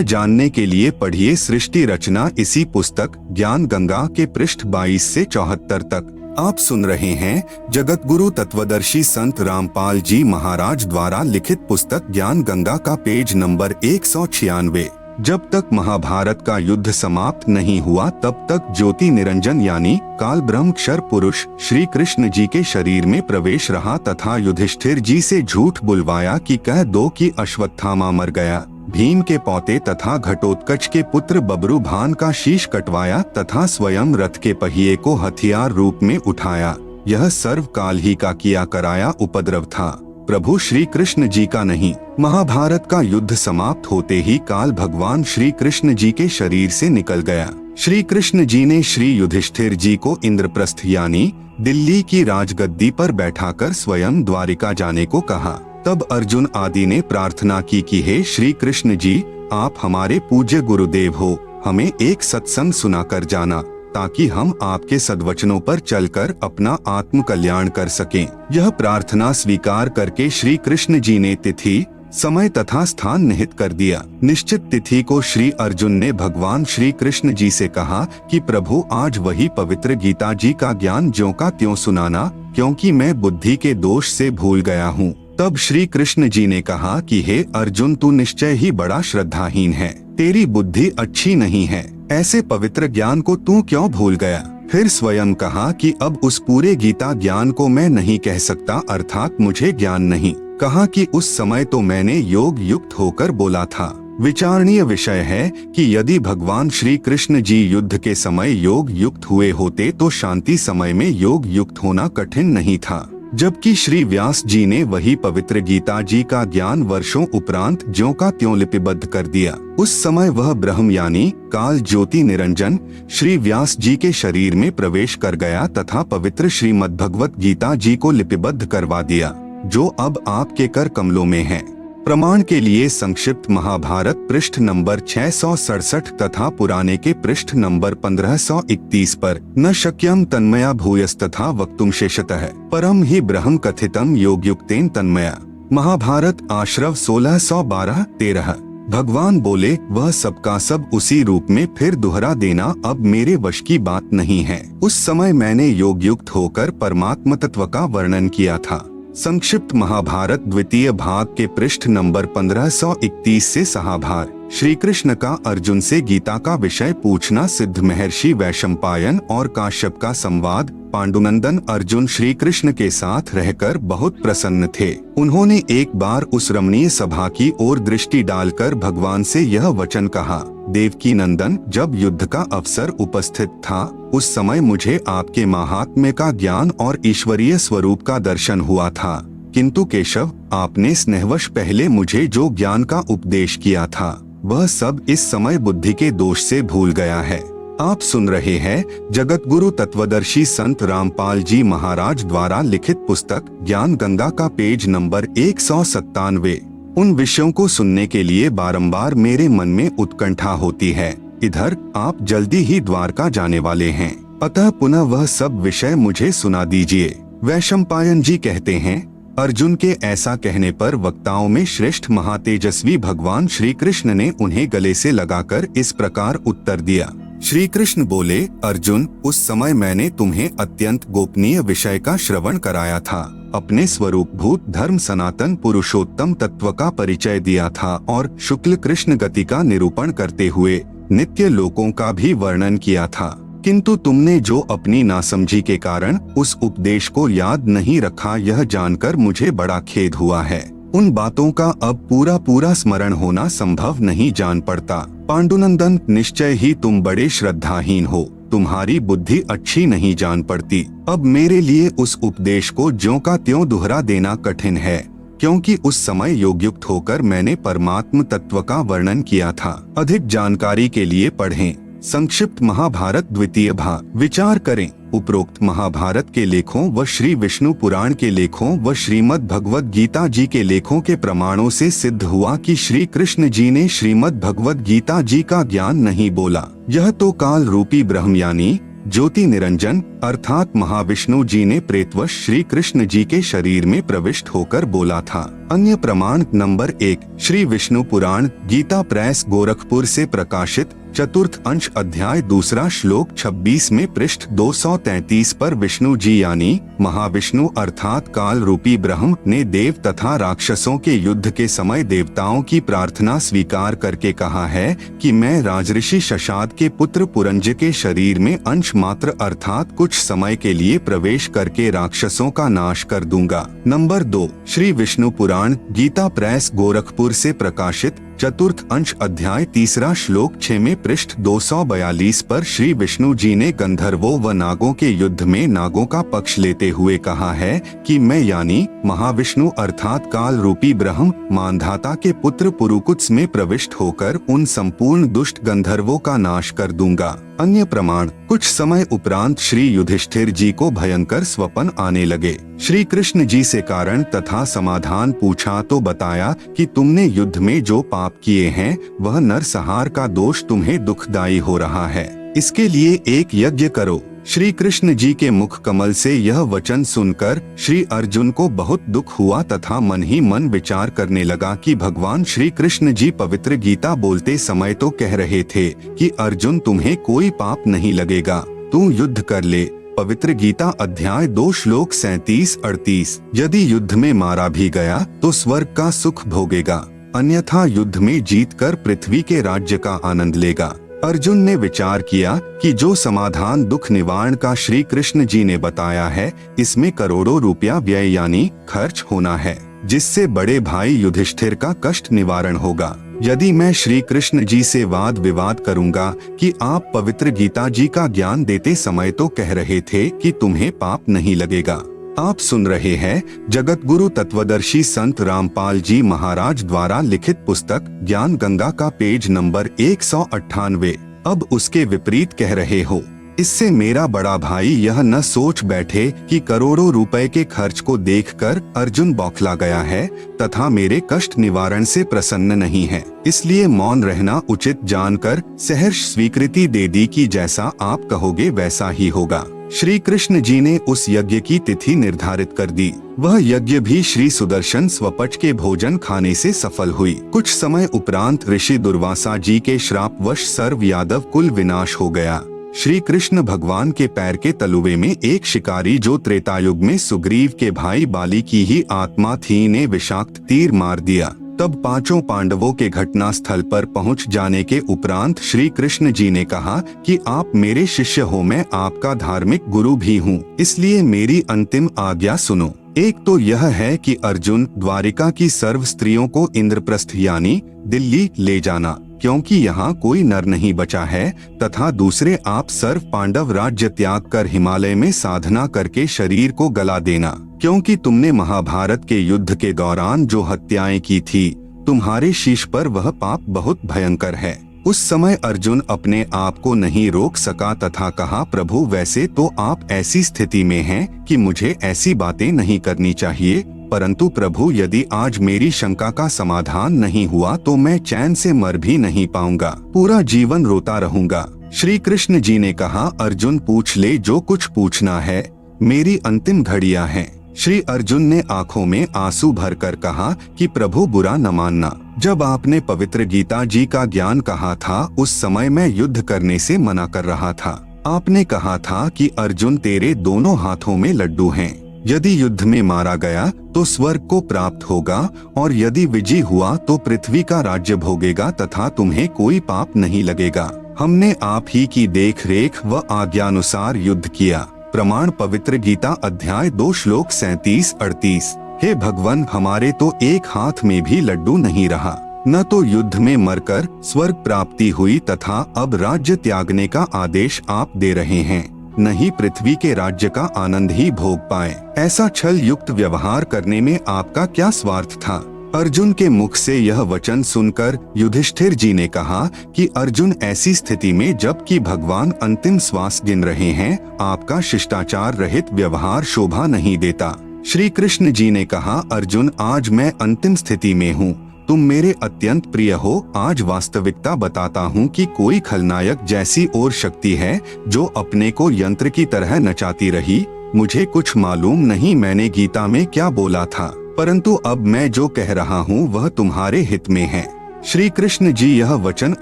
जानने के लिए पढ़िए सृष्टि रचना इसी पुस्तक ज्ञान गंगा के पृष्ठ 22 से 74 तक। आप सुन रहे हैं जगत गुरु तत्वदर्शी संत रामपाल जी महाराज द्वारा लिखित पुस्तक ज्ञान गंगा का पेज नंबर 196। जब तक महाभारत का युद्ध समाप्त नहीं हुआ तब तक ज्योति निरंजन यानी काल ब्रह्म क्षर पुरुष श्री कृष्ण जी के शरीर में प्रवेश रहा तथा युधिष्ठिर जी से झूठ बुलवाया कि कह दो कि अश्वत्थामा मर गया। भीम के पौते तथा घटोत्कच के पुत्र बब्रुभान का शीश कटवाया तथा स्वयं रथ के पहिए को हथियार रूप में उठाया। यह सर्वकाल ही का किया कराया उपद्रव था, प्रभु श्री कृष्ण जी का नहीं। महाभारत का युद्ध समाप्त होते ही काल भगवान श्री कृष्ण जी के शरीर से निकल गया। श्री कृष्ण जी ने श्री युधिष्ठिर जी को इंद्रप्रस्थ यानी दिल्ली की राजगद्दी पर बैठाकर स्वयं द्वारिका जाने को कहा। तब अर्जुन आदि ने प्रार्थना की कि हे श्री कृष्ण जी, आप हमारे पूज्य गुरुदेव हो, हमें एक सत्संग सुनाकर जाना ताकि हम आपके सद्वचनों पर चलकर अपना आत्म कल्याण कर सकें। यह प्रार्थना स्वीकार करके श्री कृष्ण जी ने तिथि, समय तथा स्थान निहित कर दिया। निश्चित तिथि को श्री अर्जुन ने भगवान श्री कृष्ण जी से कहा कि प्रभु आज वही पवित्र गीता जी का ज्ञान ज्यों का त्यों सुनाना, क्योंकि मैं बुद्धि के दोष से भूल गया हूँ। तब श्री कृष्ण जी ने कहा कि हे अर्जुन, तू निश्चय ही बड़ा श्रद्धाहीन है, तेरी बुद्धि अच्छी नहीं है, ऐसे पवित्र ज्ञान को तू क्यों भूल गया। फिर स्वयं कहा कि अब उस पूरे गीता ज्ञान को मैं नहीं कह सकता, अर्थात मुझे ज्ञान नहीं। कहा कि उस समय तो मैंने योग युक्त होकर बोला था। विचारणीय विषय है कि यदि भगवान श्री कृष्ण जी युद्ध के समय योग युक्त हुए होते तो शांति समय में योग युक्त होना कठिन नहीं था, जबकि श्री व्यास जी ने वही पवित्र गीता जी का ज्ञान वर्षों उपरांत ज्यों का त्यों लिपिबद्ध कर दिया। उस समय वह ब्रह्म यानी काल ज्योति निरंजन श्री व्यास जी के शरीर में प्रवेश कर गया तथा पवित्र श्रीमद् भगवत गीता जी को लिपिबद्ध करवा दिया, जो अब आपके कर कमलों में है। प्रमाण के लिए संक्षिप्त महाभारत पृष्ठ नंबर 667 तथा पुराने के पृष्ठ नंबर 1531 पर न शक्यम तन्मया भूयस्तथा वक्तुम शेषतः परम ही ब्रह्म कथितम योगयुक्तेन तन्मया। महाभारत आश्रव 1612-13। भगवान बोले, वह सबका सब उसी रूप में फिर दोहरा देना अब मेरे वश की बात नहीं है। उस समय मैंने योगयुक्त होकर परमात्म तत्व का वर्णन किया था। संक्षिप्त महाभारत द्वितीय भाग के पृष्ठ नंबर 1531 से सहाभार। श्री कृष्ण का अर्जुन से गीता का विषय पूछना। सिद्ध महर्षि वैशंपायन और काश्यप का संवाद। पांडुनंदन अर्जुन श्री कृष्ण के साथ रहकर बहुत प्रसन्न थे। उन्होंने एक बार उस रमणीय सभा की ओर दृष्टि डालकर भगवान से यह वचन कहा, देवकी नंदन, जब युद्ध का अवसर उपस्थित था उस समय मुझे आपके महात्म्य का ज्ञान और ईश्वरीय स्वरूप का दर्शन हुआ था, किंतु केशव, आपने स्नेहवश पहले मुझे जो ज्ञान का उपदेश किया था वह सब इस समय बुद्धि के दोष से भूल गया है। आप सुन रहे हैं जगत गुरु तत्वदर्शी संत रामपाल जी महाराज द्वारा लिखित पुस्तक ज्ञान गंगा का पेज नंबर 197। उन विषयों को सुनने के लिए बारंबार मेरे मन में उत्कंठा होती है। इधर आप जल्दी ही द्वारका जाने वाले हैं, अतः पुनः वह सब विषय मुझे सुना दीजिए। वैशंपायन जी कहते हैं, अर्जुन के ऐसा कहने पर वक्ताओं में श्रेष्ठ महातेजस्वी भगवान श्री कृष्ण ने उन्हें गले से लगाकर इस प्रकार उत्तर दिया। श्री कृष्ण बोले, अर्जुन, उस समय मैंने तुम्हें अत्यंत गोपनीय विषय का श्रवण कराया था, अपने स्वरूप भूत धर्म सनातन पुरुषोत्तम तत्व का परिचय दिया था और शुक्ल कृष्ण गति का निरूपण करते हुए नित्य लोकों का भी वर्णन किया था, किंतु तुमने जो अपनी नासमझी के कारण उस उपदेश को याद नहीं रखा, यह जानकर मुझे बड़ा खेद हुआ है। उन बातों का अब पूरा स्मरण होना संभव नहीं जान पड़ता। पांडुनंदन, निश्चय ही तुम बड़े श्रद्धाहीन हो, तुम्हारी बुद्धि अच्छी नहीं जान पड़ती। अब मेरे लिए उस उपदेश को ज्यों का त्यों दोहरा देना कठिन है, क्योंकि उस समय योगयुक्त होकर मैंने परमात्म तत्व का वर्णन किया था। अधिक जानकारी के लिए पढ़ें संक्षिप्त महाभारत द्वितीय भाग। विचार करें, उपरोक्त महाभारत के लेखों व श्री विष्णु पुराण के लेखों व श्रीमद् भगवद गीता जी के लेखों के प्रमाणों से सिद्ध हुआ कि श्री कृष्ण जी ने श्रीमद् भगवद गीता जी का ज्ञान नहीं बोला। यह तो काल रूपी ब्रह्म यानी ज्योति निरंजन अर्थात महाविष्णु जी ने प्रेतवश श्री कृष्ण जी के शरीर में प्रविष्ट होकर बोला था। अन्य प्रमाण नंबर 1, श्री विष्णु पुराण गीता प्रेस गोरखपुर से प्रकाशित चतुर्थ अंश अध्याय 2 श्लोक 26 में पृष्ठ 233 पर विष्णु जी यानी महाविष्णु अर्थात काल रूपी ब्रह्म ने देव तथा राक्षसों के युद्ध के समय देवताओं की प्रार्थना स्वीकार करके कहा है कि मैं राजऋषि शशाद के पुत्र पुरंज के शरीर में अंश मात्र अर्थात कुछ समय के लिए प्रवेश करके राक्षसों का नाश कर दूंगा। नंबर 2, श्री विष्णु पुराण गीता प्रेस गोरखपुर से प्रकाशित चतुर्थ अंश अध्याय 3 श्लोक 6 में पृष्ठ 242 पर श्री विष्णु जी ने गंधर्वों व नागों के युद्ध में नागों का पक्ष लेते हुए कहा है कि मैं यानी महाविष्णु अर्थात काल रूपी ब्रह्म मानधाता के पुत्र पुरुकुत्स में प्रविष्ट होकर उन संपूर्ण दुष्ट गंधर्वों का नाश कर दूंगा। अन्य प्रमाण, कुछ समय उपरांत श्री युधिष्ठिर जी को भयंकर स्वप्न आने लगे। श्री कृष्ण जी से कारण तथा समाधान पूछा तो बताया कि तुमने युद्ध में जो पाप किए हैं वह नरसंहार का दोष तुम्हें दुखदायी हो रहा है, इसके लिए एक यज्ञ करो। श्री कृष्ण जी के मुख कमल से यह वचन सुनकर श्री अर्जुन को बहुत दुख हुआ तथा मन ही मन विचार करने लगा कि भगवान श्री कृष्ण जी पवित्र गीता बोलते समय तो कह रहे थे कि अर्जुन तुम्हें कोई पाप नहीं लगेगा, तू युद्ध कर ले। पवित्र गीता अध्याय 2 श्लोक 37-38। यदि युद्ध में मारा भी गया तो स्वर्ग का सुख भोगेगा, अन्यथा युद्ध में जीतकर पृथ्वी के राज्य का आनंद लेगा। अर्जुन ने विचार किया कि जो समाधान दुख निवारण का श्री कृष्ण जी ने बताया है इसमें करोड़ों रुपया व्यय यानी खर्च होना है, जिससे बड़े भाई युधिष्ठिर का कष्ट निवारण होगा। यदि मैं श्री कृष्ण जी से वाद विवाद करूंगा कि आप पवित्र गीता जी का ज्ञान देते समय तो कह रहे थे कि तुम्हें पाप नहीं लगेगा। आप सुन रहे हैं जगत गुरु तत्वदर्शी संत रामपाल जी महाराज द्वारा लिखित पुस्तक ज्ञान गंगा का पेज नंबर 198। अब उसके विपरीत कह रहे हो। इससे मेरा बड़ा भाई यह न सोच बैठे कि करोड़ों रुपए के खर्च को देखकर अर्जुन बौखला गया है तथा मेरे कष्ट निवारण से प्रसन्न नहीं है, इसलिए मौन रहना उचित जानकर सहर्ष स्वीकृति दे दी कि जैसा आप कहोगे वैसा ही होगा। श्री कृष्ण जी ने उस यज्ञ की तिथि निर्धारित कर दी। वह यज्ञ भी श्री सुदर्शन स्वपच के भोजन खाने से सफल हुई। कुछ समय उपरांत ऋषि दुर्वासा जी के श्रापवश सर्व यादव कुल विनाश हो गया। श्री कृष्ण भगवान के पैर के तलुवे में एक शिकारी जो त्रेतायुग में सुग्रीव के भाई बाली की ही आत्मा थी ने विषाक्त तीर मार दिया। तब 5 पांडवों के घटना स्थल पर पहुंच जाने के उपरांत श्री कृष्ण जी ने कहा कि आप मेरे शिष्य हो, मैं आपका धार्मिक गुरु भी हूं, इसलिए मेरी अंतिम आज्ञा सुनो। एक तो यह है कि अर्जुन द्वारिका की सर्व स्त्रियों को इंद्रप्रस्थ यानी दिल्ली ले जाना, क्योंकि यहाँ कोई नर नहीं बचा है, तथा दूसरे आप सर्व पांडव राज्य त्याग कर हिमालय में साधना करके शरीर को गला देना, क्योंकि तुमने महाभारत के युद्ध के दौरान जो हत्याएं की थी तुम्हारे शीश पर वह पाप बहुत भयंकर है। उस समय अर्जुन अपने आप को नहीं रोक सका तथा कहा, प्रभु वैसे तो आप ऐसी स्थिति में हैं कि मुझे ऐसी बातें नहीं करनी चाहिए, परंतु प्रभु यदि आज मेरी शंका का समाधान नहीं हुआ तो मैं चैन से मर भी नहीं पाऊंगा, पूरा जीवन रोता रहूंगा। श्री कृष्ण जी ने कहा, अर्जुन पूछ ले जो कुछ पूछना है, मेरी अंतिम घड़ियां हैं। श्री अर्जुन ने आंखों में आंसू भरकर कहा कि प्रभु बुरा न मानना, जब आपने पवित्र गीता जी का ज्ञान कहा था उस समय मैं युद्ध करने से मना कर रहा था। आपने कहा था कि अर्जुन तेरे दोनों हाथों में लड्डू हैं, यदि युद्ध में मारा गया तो स्वर्ग को प्राप्त होगा और यदि विजयी हुआ तो पृथ्वी का राज्य भोगेगा तथा तुम्हें कोई पाप नहीं लगेगा। हमने आप ही की देख रेख व आज्ञानुसार युद्ध किया। प्रमाण पवित्र गीता अध्याय 2 श्लोक 37-38। हे भगवान, हमारे तो एक हाथ में भी लड्डू नहीं रहा, न तो युद्ध में मरकर स्वर्ग प्राप्ति हुई तथा अब राज्य त्यागने का आदेश आप दे रहे हैं, न ही पृथ्वी के राज्य का आनंद ही भोग पाए। ऐसा छल युक्त व्यवहार करने में आपका क्या स्वार्थ था? अर्जुन के मुख से यह वचन सुनकर युधिष्ठिर जी ने कहा कि अर्जुन, ऐसी स्थिति में जबकि भगवान अंतिम श्वास गिन रहे हैं, आपका शिष्टाचार रहित व्यवहार शोभा नहीं देता। श्री कृष्ण जी ने कहा, अर्जुन, आज मैं अंतिम स्थिति में हूँ, तुम मेरे अत्यंत प्रिय हो। आज वास्तविकता बताता हूँ कि कोई खलनायक जैसी और शक्ति है जो अपने को यंत्र की तरह नचाती रही। मुझे कुछ मालूम नहीं मैंने गीता में क्या बोला था, परंतु अब मैं जो कह रहा हूँ वह तुम्हारे हित में है। श्री कृष्ण जी यह वचन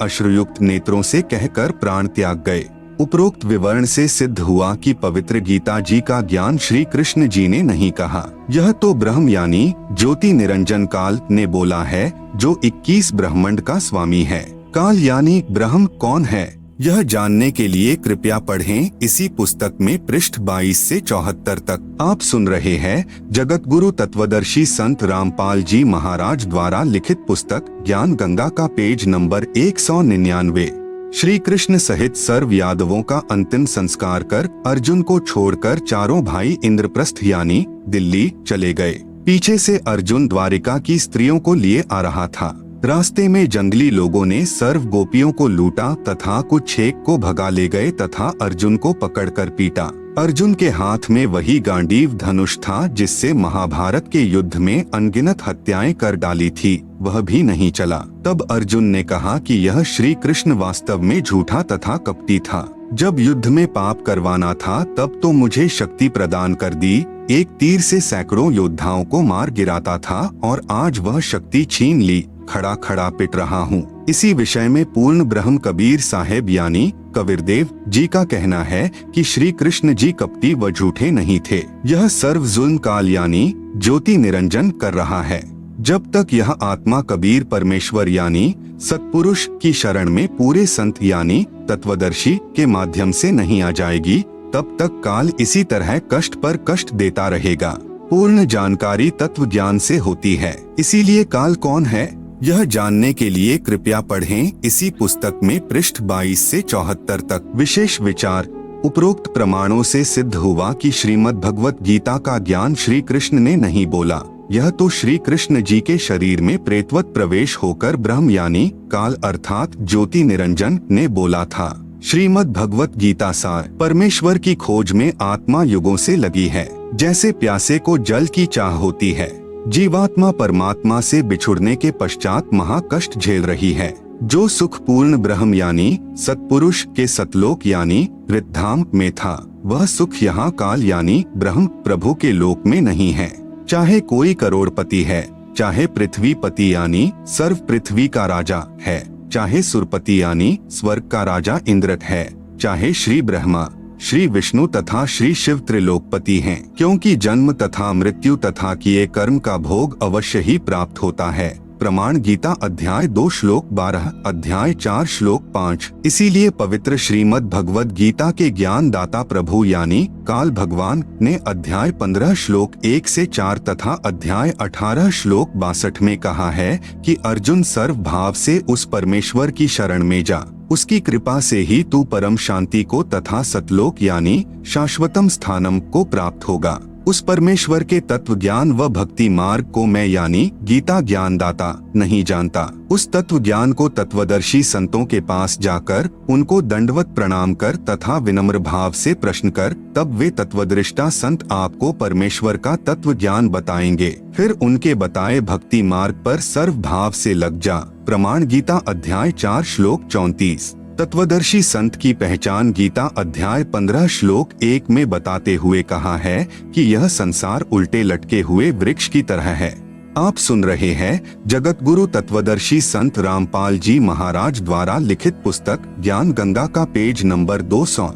अश्रुयुक्त नेत्रों से कहकर प्राण त्याग गए। उपरोक्त विवरण से सिद्ध हुआ कि पवित्र गीता जी का ज्ञान श्री कृष्ण जी ने नहीं कहा, यह तो ब्रह्म यानी ज्योति निरंजन काल ने बोला है, जो 21 ब्रह्मांड का स्वामी है। काल यानी ब्रह्म कौन है, यह जानने के लिए कृपया पढ़ें इसी पुस्तक में पृष्ठ 22 से 74 तक। आप सुन रहे हैं जगत गुरु तत्वदर्शी संत रामपाल जी महाराज द्वारा लिखित पुस्तक ज्ञान गंगा का पेज नंबर 199। श्री कृष्ण सहित सर्व यादवों का अंतिम संस्कार कर अर्जुन को छोड़कर चारों भाई इंद्रप्रस्थ यानी दिल्ली चले गए। पीछे से अर्जुन द्वारिका की स्त्रियों को लिए आ रहा था। रास्ते में जंगली लोगों ने सर्व गोपियों को लूटा तथा कुछ छेक को भगा ले गए तथा अर्जुन को पकड़कर पीटा। अर्जुन के हाथ में वही गांडीव धनुष था जिससे महाभारत के युद्ध में अनगिनत हत्याएं कर डाली थी, वह भी नहीं चला। तब अर्जुन ने कहा कि यह श्री कृष्ण वास्तव में झूठा तथा कपटी था। जब युद्ध में पाप करवाना था तब तो मुझे शक्ति प्रदान कर दी, एक तीर से सैकड़ों योद्धाओं को मार गिराता था, और आज वह शक्ति छीन ली, खड़ा खड़ा पिट रहा हूँ। इसी विषय में पूर्ण ब्रह्म कबीर साहेब यानी कबीरदेव जी का कहना है कि श्री कृष्ण जी कपटी व झूठे नहीं थे। यह सर्व जुल्म काल यानी ज्योति निरंजन कर रहा है। जब तक यह आत्मा कबीर परमेश्वर यानी सत्पुरुष की शरण में पूरे संत यानी तत्वदर्शी के माध्यम से नहीं आ जाएगी, तब तक काल इसी तरह कष्ट पर कष्ट देता रहेगा। पूर्ण जानकारी तत्व ज्ञान से होती है। इसीलिए काल कौन है, यह जानने के लिए कृपया पढ़ें इसी पुस्तक में पृष्ठ 22 से 74 तक। विशेष विचार। उपरोक्त प्रमाणों से सिद्ध हुआ कि श्रीमद् भगवत गीता का ज्ञान श्री कृष्ण ने नहीं बोला, यह तो श्री कृष्ण जी के शरीर में प्रेतवत प्रवेश होकर ब्रह्म यानी काल अर्थात ज्योति निरंजन ने बोला था। श्रीमद् भगवत गीता सार। परमेश्वर की खोज में आत्मा युगों से लगी है। जैसे प्यासे को जल की चाह होती है, जीवात्मा परमात्मा से बिछुड़ने के पश्चात महाकष्ट झेल रही है। जो सुख पूर्ण ब्रह्म यानी सत्पुरुष के सतलोक यानी रिद्धाम में था, वह सुख यहाँ काल यानी ब्रह्म प्रभु के लोक में नहीं है। चाहे कोई करोड़पति है, चाहे पृथ्वीपति यानी सर्व पृथ्वी का राजा है, चाहे सुरपति यानी स्वर्ग का राजा इंद्रट है, चाहे श्री ब्रह्मा, श्री विष्णु तथा श्री शिव त्रिलोकपति हैं, क्योंकि जन्म तथा मृत्यु तथा किए कर्म का भोग अवश्य ही प्राप्त होता है। प्रमाण गीता अध्याय 2 श्लोक 12, अध्याय 4 श्लोक 5। इसीलिए पवित्र श्रीमद् भगवद गीता के ज्ञान दाता प्रभु यानी काल भगवान ने अध्याय 15 श्लोक 1 से 4 तथा अध्याय 18 श्लोक 62 में कहा है कि अर्जुन सर्व भाव से उस परमेश्वर की शरण में जा, उसकी कृपा से ही तू परम शांति को तथा सतलोक यानी शाश्वतम स्थानम को प्राप्त होगा। उस परमेश्वर के तत्व ज्ञान व भक्ति मार्ग को मैं यानी गीता ज्ञान दाता नहीं जानता। उस तत्व ज्ञान को तत्वदर्शी संतों के पास जाकर उनको दंडवत प्रणाम कर तथा विनम्र भाव से प्रश्न कर, तब वे तत्वदृष्टा संत आपको परमेश्वर का तत्व ज्ञान बताएंगे। फिर उनके बताए भक्ति मार्ग पर सर्व भाव से लग जा। प्रमाण गीता अध्याय 4 श्लोक 34। तत्वदर्शी संत की पहचान गीता अध्याय 15 श्लोक 1 में बताते हुए कहा है कि यह संसार उल्टे लटके हुए वृक्ष की तरह है। आप सुन रहे हैं जगत गुरु तत्वदर्शी संत रामपाल जी महाराज द्वारा लिखित पुस्तक ज्ञान गंगा का पेज नंबर 200,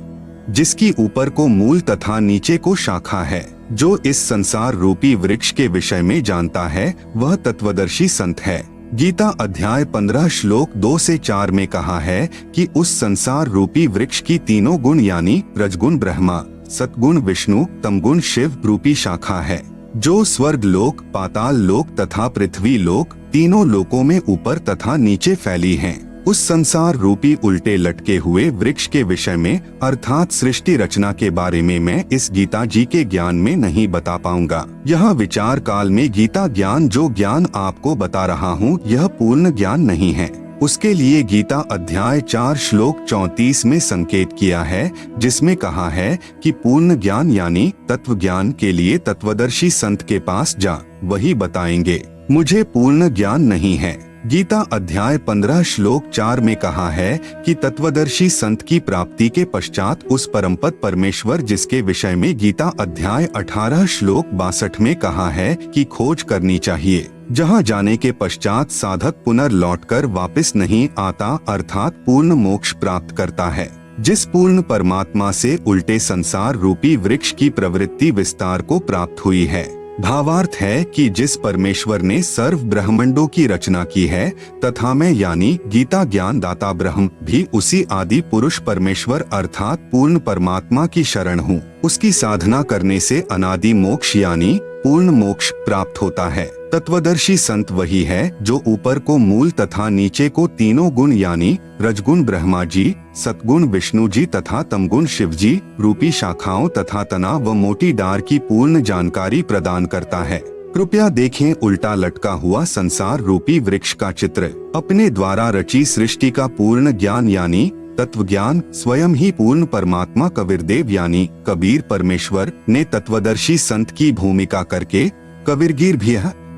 जिसकी ऊपर को मूल तथा नीचे को शाखा है। जो इस संसार रूपी वृक्ष के विषय में जानता है वह तत्वदर्शी संत है। गीता अध्याय 15 श्लोक 2 से 4 में कहा है कि उस संसार रूपी वृक्ष की तीनों गुण यानी रजगुण ब्रह्मा, सतगुण विष्णु, तमगुण शिव रूपी शाखा है, जो स्वर्ग लोक, पाताल लोक तथा पृथ्वी लोक तीनों लोकों में ऊपर तथा नीचे फैली हैं। उस संसार रूपी उल्टे लटके हुए वृक्ष के विषय में अर्थात सृष्टि रचना के बारे में मैं इस गीता जी के ज्ञान में नहीं बता पाऊंगा। यह विचार काल में गीता ज्ञान जो ज्ञान आपको बता रहा हूँ यह पूर्ण ज्ञान नहीं है। उसके लिए गीता अध्याय 4 श्लोक 34 में संकेत किया है, जिसमें कहा है कि पूर्ण ज्ञान यानी तत्व ज्ञान के लिए तत्वदर्शी संत के पास जा, वही बताएंगे। मुझे पूर्ण ज्ञान नहीं है। गीता अध्याय 15 श्लोक 4 में कहा है कि तत्वदर्शी संत की प्राप्ति के पश्चात उस परमपद परमेश्वर जिसके विषय में गीता अध्याय 18 श्लोक 62 में कहा है कि खोज करनी चाहिए, जहां जाने के पश्चात साधक पुनर्लौटकर वापस नहीं आता अर्थात पूर्ण मोक्ष प्राप्त करता है। जिस पूर्ण परमात्मा से उल्टे संसार रूपी वृक्ष की प्रवृत्ति विस्तार को प्राप्त हुई है। भावार्थ है कि जिस परमेश्वर ने सर्व ब्रह्मांडों की रचना की है तथा मैं यानी गीता ज्ञान दाता ब्रह्म भी उसी आदि पुरुष परमेश्वर अर्थात पूर्ण परमात्मा की शरण हूँ। उसकी साधना करने से अनादि मोक्ष यानी पूर्ण मोक्ष प्राप्त होता है। तत्वदर्शी संत वही है जो ऊपर को मूल तथा नीचे को तीनों गुण यानी रजगुण ब्रह्मा जी, सतगुण विष्णु जी तथा तमगुण शिव जी रूपी शाखाओं तथा तना व मोटी डार की पूर्ण जानकारी प्रदान करता है। कृपया देखें उल्टा लटका हुआ संसार रूपी वृक्ष का चित्र। अपने द्वारा रची सृष्टि का पूर्ण ज्ञान यानी तत्व ज्ञान स्वयं ही पूर्ण परमात्मा कबीरदेव यानी कबीर परमेश्वर ने तत्वदर्शी संत की भूमिका करके कबीरगीर भी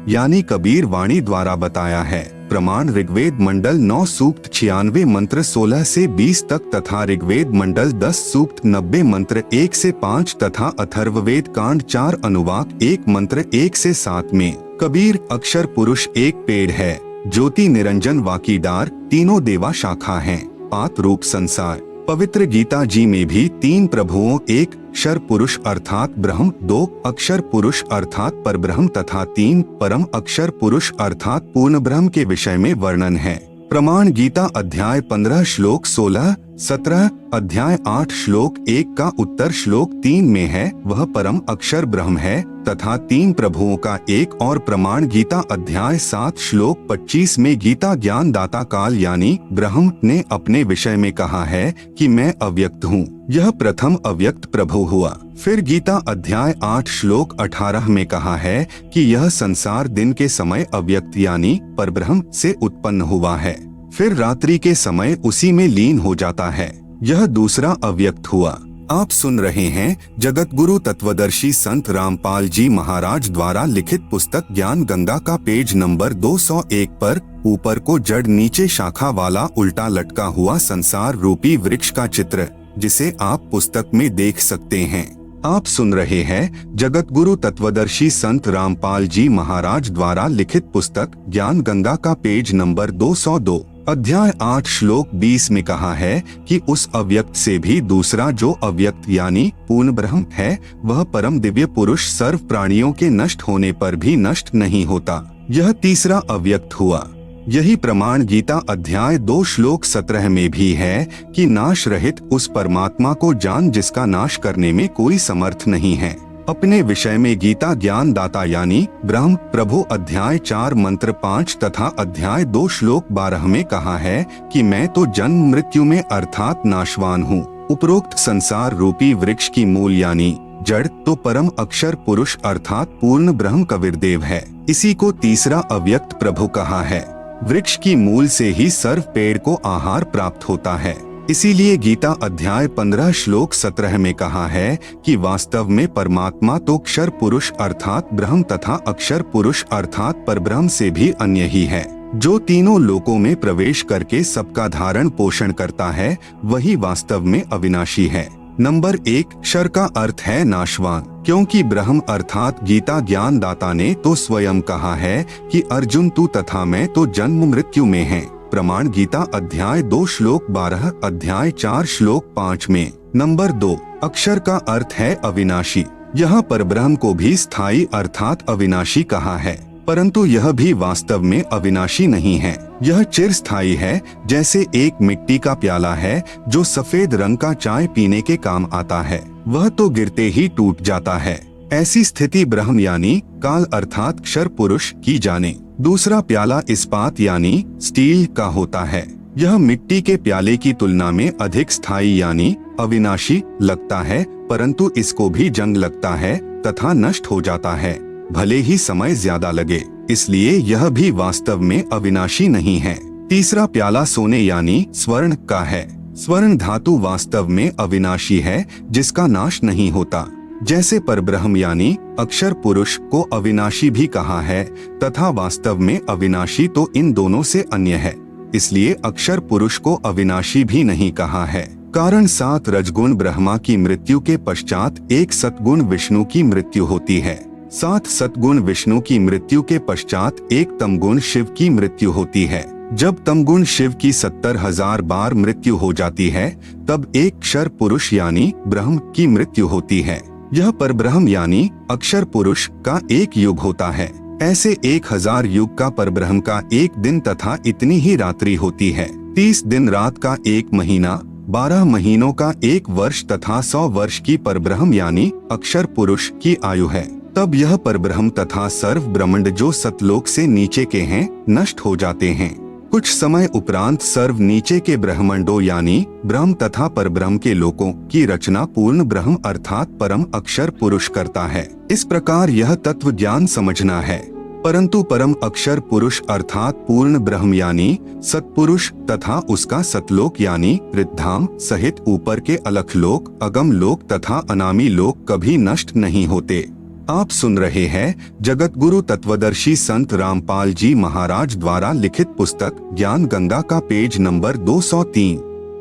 यानी कबीर वाणी द्वारा बताया है। प्रमाण ऋग्वेद मंडल 9 सूक्त 96 मंत्र 16 से 20 तक तथा ऋग्वेद मंडल 10 सूक्त 90 मंत्र 1 से 5 तथा अथर्ववेद कांड 4 अनुवाक 1 मंत्र 1 से 7 में कबीर अक्षर पुरुष एक पेड़ है, ज्योति निरंजन वाकी डार, तीनों देवा शाखा हैं, पात रूप संसार। पवित्र गीता जी में भी 3 प्रभुओं, एक क्षर पुरुष अर्थात ब्रह्म, 2 अक्षर पुरुष अर्थात परब्रह्म तथा 3 परम अक्षर पुरुष अर्थात पूर्ण ब्रह्म के विषय में वर्णन है। प्रमाण गीता अध्याय 15 श्लोक 16, 17, अध्याय 8 श्लोक 1 का उत्तर श्लोक 3 में है, वह परम अक्षर ब्रह्म है तथा 3 प्रभुओं का एक और प्रमाण गीता अध्याय 7 श्लोक 25 में गीता ज्ञान दाता काल यानी ब्रह्म ने अपने विषय में कहा है कि मैं अव्यक्त हूँ। यह प्रथम अव्यक्त प्रभु हुआ। फिर गीता अध्याय 8 श्लोक 18 में कहा है कि यह संसार दिन के समय अव्यक्त यानी परब्रह्म से उत्पन्न हुआ है, फिर रात्रि के समय उसी में लीन हो जाता है। यह दूसरा अव्यक्त हुआ। आप सुन रहे हैं जगत गुरु तत्वदर्शी संत रामपाल जी महाराज द्वारा लिखित पुस्तक ज्ञान गंगा का पेज नंबर 201 पर ऊपर को जड़ नीचे शाखा वाला उल्टा लटका हुआ संसार रूपी वृक्ष का चित्र, जिसे आप पुस्तक में देख सकते हैं। आप सुन रहे हैं जगत गुरु तत्वदर्शी संत रामपाल जी महाराज द्वारा लिखित पुस्तक ज्ञान गंगा का पेज नंबर 202 अध्याय 8 श्लोक 20 में कहा है कि उस अव्यक्त से भी दूसरा जो अव्यक्त यानी पूर्ण ब्रह्म है, वह परम दिव्य पुरुष सर्व प्राणियों के नष्ट होने पर भी नष्ट नहीं होता। यह तीसरा अव्यक्त हुआ। यही प्रमाण गीता अध्याय 2 श्लोक 17 में भी है कि नाश रहित उस परमात्मा को जान जिसका नाश करने में कोई समर्थ नहीं है। अपने विषय में गीता ज्ञान दाता यानी ब्रह्म प्रभु अध्याय 4 मंत्र 5 तथा अध्याय 2 श्लोक 12 में कहा है कि मैं तो जन्म मृत्यु में अर्थात नाशवान हूँ। उपरोक्त संसार रूपी वृक्ष की मूल यानी जड़ तो परम अक्षर पुरुष अर्थात पूर्ण ब्रह्म कबीरदेव है। इसी को तीसरा अव्यक्त प्रभु कहा है। वृक्ष की मूल से ही सर्व पेड़ को आहार प्राप्त होता है। इसीलिए गीता अध्याय 15 श्लोक 17 में कहा है कि वास्तव में परमात्मा तो क्षर पुरुष अर्थात ब्रह्म तथा अक्षर पुरुष अर्थात परब्रह्म से भी अन्य ही है। जो तीनों लोकों में प्रवेश करके सबका धारण पोषण करता है, वही वास्तव में अविनाशी है। नंबर 1 क्षर का अर्थ है नाशवान, क्योंकि ब्रह्म अर्थात गीता ज्ञान दाता ने तो स्वयं कहा है कि अर्जुन तू तथा मैं तो जन्म मृत्यु में हैं। प्रमाण गीता अध्याय 2 श्लोक 12 अध्याय 4 श्लोक 5 में। नंबर 2 अक्षर का अर्थ है अविनाशी। यहाँ परब्रह्म को भी स्थायी अर्थात अविनाशी कहा है, परंतु यह भी वास्तव में अविनाशी नहीं है। यह चिरस्थायी है, जैसे एक मिट्टी का प्याला है जो सफेद रंग का चाय पीने के काम आता है, वह तो गिरते ही टूट जाता है। ऐसी स्थिति ब्रह्म यानी काल अर्थात क्षर पुरुष की जाने। दूसरा प्याला इस्पात यानी स्टील का होता है। यह मिट्टी के प्याले की तुलना में अधिक स्थायी यानी अविनाशी लगता है, परंतु इसको भी जंग लगता है तथा नष्ट हो जाता है, भले ही समय ज्यादा लगे, इसलिए यह भी वास्तव में अविनाशी नहीं है। तीसरा प्याला सोने यानी स्वर्ण का है। स्वर्ण धातु वास्तव में अविनाशी है, जिसका नाश नहीं होता। जैसे परब्रह्म यानी अक्षर पुरुष को अविनाशी भी कहा है तथा वास्तव में अविनाशी तो इन दोनों से अन्य है, इसलिए अक्षर पुरुष को अविनाशी भी नहीं कहा है। कारण 7 रजगुण ब्रह्मा की मृत्यु के पश्चात एक सतगुण विष्णु की मृत्यु होती है। 7 सतगुण विष्णु की मृत्यु के पश्चात एक तमगुण शिव की मृत्यु होती है। जब तमगुण शिव की 70,000 बार मृत्यु हो जाती है, तब एक क्षर पुरुष यानी ब्रह्म की मृत्यु होती है। यह परब्रह्म यानी अक्षर पुरुष का एक युग होता है। ऐसे 1000 युग का परब्रह्म का एक दिन तथा इतनी ही रात्रि होती है। 30 दिन रात का एक महीना, 12 महीनों का एक वर्ष तथा 100 वर्ष की परब्रह्म यानी अक्षर पुरुष की आयु है। तब यह परब्रह्म तथा सर्व ब्रह्मांड जो सतलोक से नीचे के हैं नष्ट हो जाते हैं। कुछ समय उपरांत सर्व नीचे के ब्रह्मांडों यानी ब्रह्म तथा परब्रह्म के लोकों की रचना पूर्ण ब्रह्म अर्थात परम अक्षर पुरुष करता है। इस प्रकार यह तत्व ज्ञान समझना है। परंतु परम अक्षर पुरुष अर्थात पूर्ण ब्रह्म यानी सतपुरुष तथा उसका सतलोक यानी रिद्धाम सहित ऊपर के अलख लोक, अगम लोक तथा अनामी लोक कभी नष्ट नहीं होते। आप सुन रहे हैं जगत गुरु तत्वदर्शी संत रामपाल जी महाराज द्वारा लिखित पुस्तक ज्ञान गंगा का पेज नंबर 203।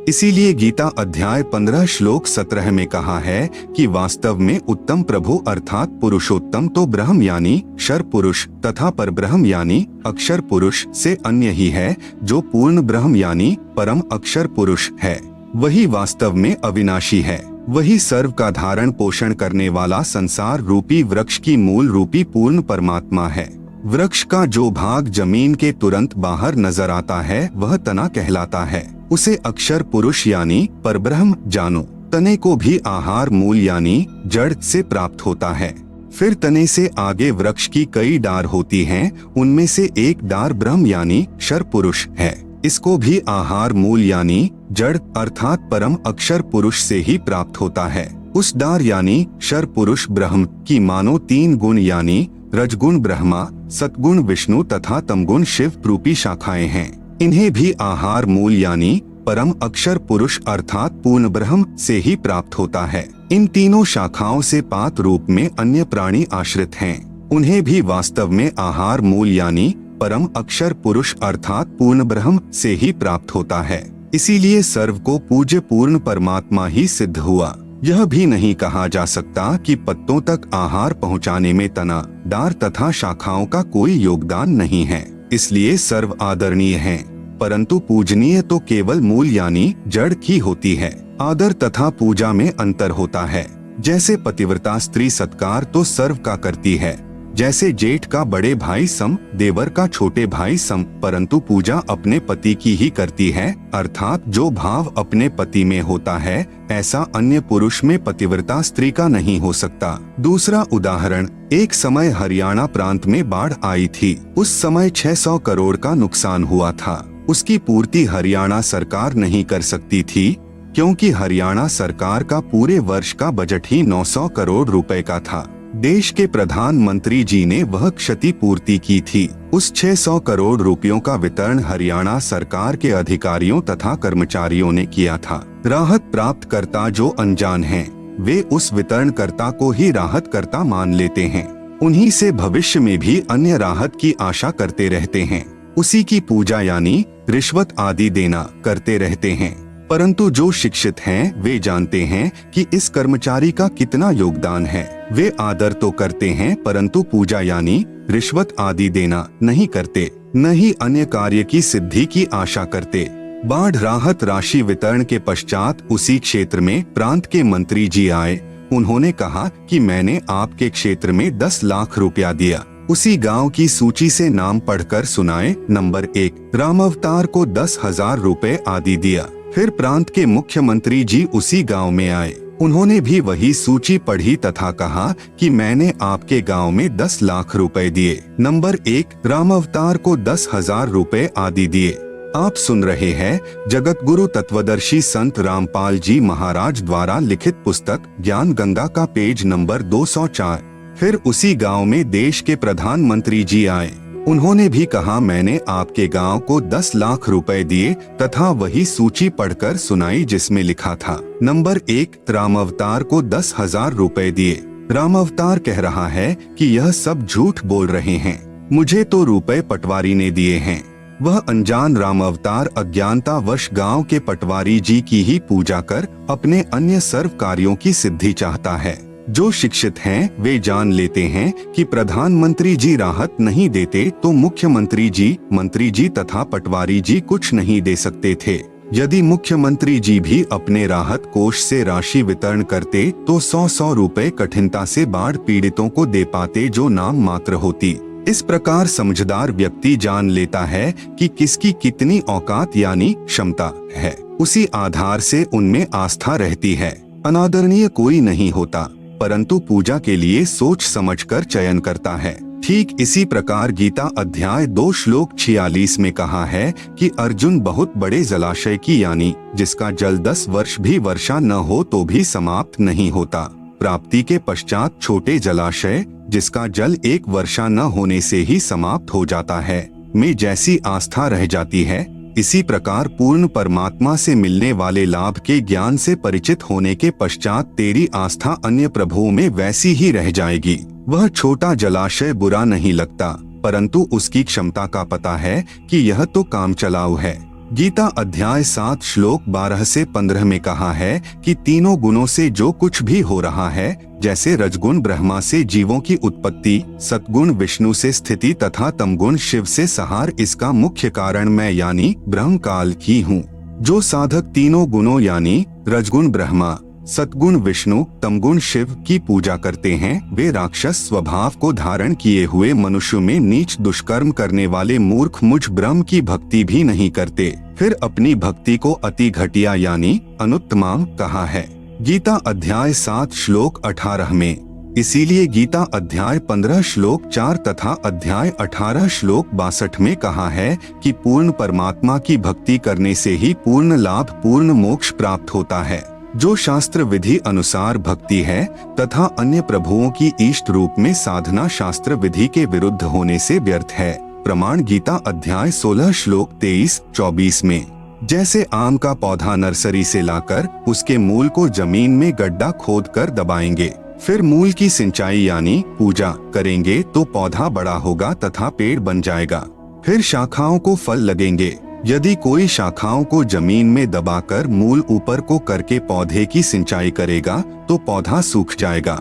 इसीलिए गीता अध्याय 15 श्लोक 17 में कहा है कि वास्तव में उत्तम प्रभु अर्थात पुरुषोत्तम तो ब्रह्म यानी क्षर पुरुष तथा परब्रह्म यानी अक्षर पुरुष से अन्य ही है। जो पूर्ण ब्रह्म यानी परम अक्षर पुरुष है, वही वास्तव में अविनाशी है। वही सर्व का धारण पोषण करने वाला संसार रूपी वृक्ष की मूल रूपी पूर्ण परमात्मा है। वृक्ष का जो भाग जमीन के तुरंत बाहर नजर आता है वह तना कहलाता है। उसे अक्षर पुरुष यानी परब्रह्म जानो। तने को भी आहार मूल यानी जड़ से प्राप्त होता है। फिर तने से आगे वृक्ष की कई डार होती हैं, उनमें से एक डार ब्रह्म यानी क्षर पुरुष है। इसको भी आहार मूल यानी जड़ अर्थात परम अक्षर पुरुष से ही प्राप्त होता है। उस डार यानी क्षर पुरुष ब्रह्म की मानो 3 गुण यानी रजगुण ब्रह्मा, सतगुण विष्णु तथा तमगुण शिव रूपी शाखाएं हैं। इन्हें भी आहार मूल यानी परम अक्षर पुरुष अर्थात पूर्ण ब्रह्म से ही प्राप्त होता है। इन तीनों शाखाओं से पात रूप में अन्य प्राणी आश्रित हैं। उन्हें भी वास्तव में आहार मूल यानी परम अक्षर पुरुष अर्थात पूर्ण ब्रह्म से ही प्राप्त होता है। इसीलिए सर्व को पूज्य पूर्ण परमात्मा ही सिद्ध हुआ। यह भी नहीं कहा जा सकता कि पत्तों तक आहार पहुंचाने में तना, डार तथा शाखाओं का कोई योगदान नहीं है। इसलिए सर्व आदरणीय हैं, परंतु पूजनीय तो केवल मूल यानी जड़ की होती है। आदर तथा पूजा में अंतर होता है। जैसे पतिव्रता स्त्री सत्कार तो सर्व का करती है, जैसे जेठ का बड़े भाई सम, देवर का छोटे भाई सम, परंतु पूजा अपने पति की ही करती है, अर्थात जो भाव अपने पति में होता है ऐसा अन्य पुरुष में पतिव्रता स्त्री का नहीं हो सकता। दूसरा उदाहरण, एक समय हरियाणा प्रांत में बाढ़ आई थी। उस समय 600 करोड़ का नुकसान हुआ था। उसकी पूर्ति हरियाणा सरकार नहीं कर सकती थी, क्योंकि हरियाणा सरकार का पूरे वर्ष का बजट ही 900 करोड़ रुपए का था। देश के प्रधानमंत्री जी ने वह क्षति पूर्ति की थी। उस 600 करोड़ रुपयों का वितरण हरियाणा सरकार के अधिकारियों तथा कर्मचारियों ने किया था। राहत प्राप्त करता जो अनजान हैं, वे उस वितरणकर्ता को ही राहत कर्ता मान लेते हैं। उन्हीं से भविष्य में भी अन्य राहत की आशा करते रहते हैं। उसी की पूजा यानी रिश्वत आदि देना करते रहते हैं। परंतु जो शिक्षित हैं वे जानते हैं कि इस कर्मचारी का कितना योगदान है। वे आदर तो करते हैं परंतु पूजा यानी रिश्वत आदि देना नहीं करते, न ही अन्य कार्य की सिद्धि की आशा करते। बाढ़ राहत राशि वितरण के पश्चात उसी क्षेत्र में प्रांत के मंत्री जी आए। उन्होंने कहा कि मैंने आपके क्षेत्र में 10 लाख रुपया दिया। उसी गांव की सूची से नाम पढ़कर सुनाए। नंबर 1, राम अवतार को 10,000 रुपए आदि दिया। फिर प्रांत के मुख्यमंत्री जी उसी गांव में आए। उन्होंने भी वही सूची पढ़ी तथा कहा कि मैंने आपके गांव में 10 लाख रुपए दिए। नंबर 1, राम अवतार को 10,000 रुपए आदि दिए। आप सुन रहे हैं जगत गुरु तत्वदर्शी संत रामपाल जी महाराज द्वारा लिखित पुस्तक ज्ञान गंगा का पेज नंबर 204। फिर उसी गांव में देश के प्रधानमंत्री जी आए। उन्होंने भी कहा, मैंने आपके गांव को 10 लाख रुपए दिए तथा वही सूची पढ़कर सुनाई जिसमें लिखा था नंबर 1, रामावतार को 10,000 रुपए दिए। रामावतार कह रहा है कि यह सब झूठ बोल रहे हैं, मुझे तो रुपए पटवारी ने दिए हैं। वह अनजान रामावतार अज्ञानतावश गांव के पटवारी जी की ही पूजा कर अपने अन्य सर्व कार्यों की सिद्धि चाहता है। जो शिक्षित हैं वे जान लेते हैं कि प्रधानमंत्री जी राहत नहीं देते तो मुख्यमंत्री जी, मंत्री जी तथा पटवारी जी कुछ नहीं दे सकते थे। यदि मुख्यमंत्री जी भी अपने राहत कोष से राशि वितरण करते तो 100 रुपए कठिनता से बाढ़ पीड़ितों को दे पाते, जो नाम मात्र होती। इस प्रकार समझदार व्यक्ति जान लेता है कि किसकी कितनी औकात यानी क्षमता है, उसी आधार से उनमें आस्था रहती है। अनादरणीय कोई नहीं होता, परंतु पूजा के लिए सोच समझकर चयन करता है। ठीक इसी प्रकार गीता अध्याय 2 श्लोक 46 में कहा है कि अर्जुन बहुत बड़े जलाशय की यानी जिसका जल 10 वर्ष भी वर्षा न हो तो भी समाप्त नहीं होता, प्राप्ति के पश्चात छोटे जलाशय जिसका जल 1 वर्षा न होने से ही समाप्त हो जाता है में जैसी आस्था रह जाती है, इसी प्रकार पूर्ण परमात्मा से मिलने वाले लाभ के ज्ञान से परिचित होने के पश्चात तेरी आस्था अन्य प्रभुओं में वैसी ही रह जाएगी। वह छोटा जलाशय बुरा नहीं लगता, परंतु उसकी क्षमता का पता है कि यह तो काम चलाऊ है। गीता अध्याय 7 श्लोक 12 से 15 में कहा है कि तीनों गुणों से जो कुछ भी हो रहा है, जैसे रजगुण ब्रह्मा से जीवों की उत्पत्ति, सतगुण विष्णु से स्थिति तथा तमगुण शिव से संहार, इसका मुख्य कारण मैं यानी ब्रह्म काल ही हूँ। जो साधक तीनों गुणों यानी रजगुण ब्रह्मा, सतगुण विष्णु, तमगुण शिव की पूजा करते हैं, वे राक्षस स्वभाव को धारण किए हुए मनुष्य में नीच दुष्कर्म करने वाले मूर्ख मुझ ब्रह्म की भक्ति भी नहीं करते। फिर अपनी भक्ति को अति घटिया यानी अनुत्तमा कहा है गीता अध्याय 7 श्लोक 18 में। इसीलिए गीता अध्याय 15 श्लोक 4 तथा अध्याय 18 श्लोक 62 में कहा है कि पूर्ण परमात्मा की भक्ति करने से ही पूर्ण लाभ, पूर्ण मोक्ष प्राप्त होता है। जो शास्त्र विधि अनुसार भक्ति है तथा अन्य प्रभुओं की इष्ट रूप में साधना शास्त्र विधि के विरुद्ध होने से व्यर्थ है। प्रमाण गीता अध्याय 16 श्लोक 23-24 में। जैसे आम का पौधा नर्सरी से लाकर उसके मूल को जमीन में गड्ढा खोद कर दबाएंगे, फिर मूल की सिंचाई यानी पूजा करेंगे तो पौधा बड़ा होगा तथा पेड़ बन जाएगा। फिर शाखाओं को फल लगेंगे। यदि कोई शाखाओं को जमीन में दबाकर मूल ऊपर को करके पौधे की सिंचाई करेगा तो पौधा सूख जाएगा।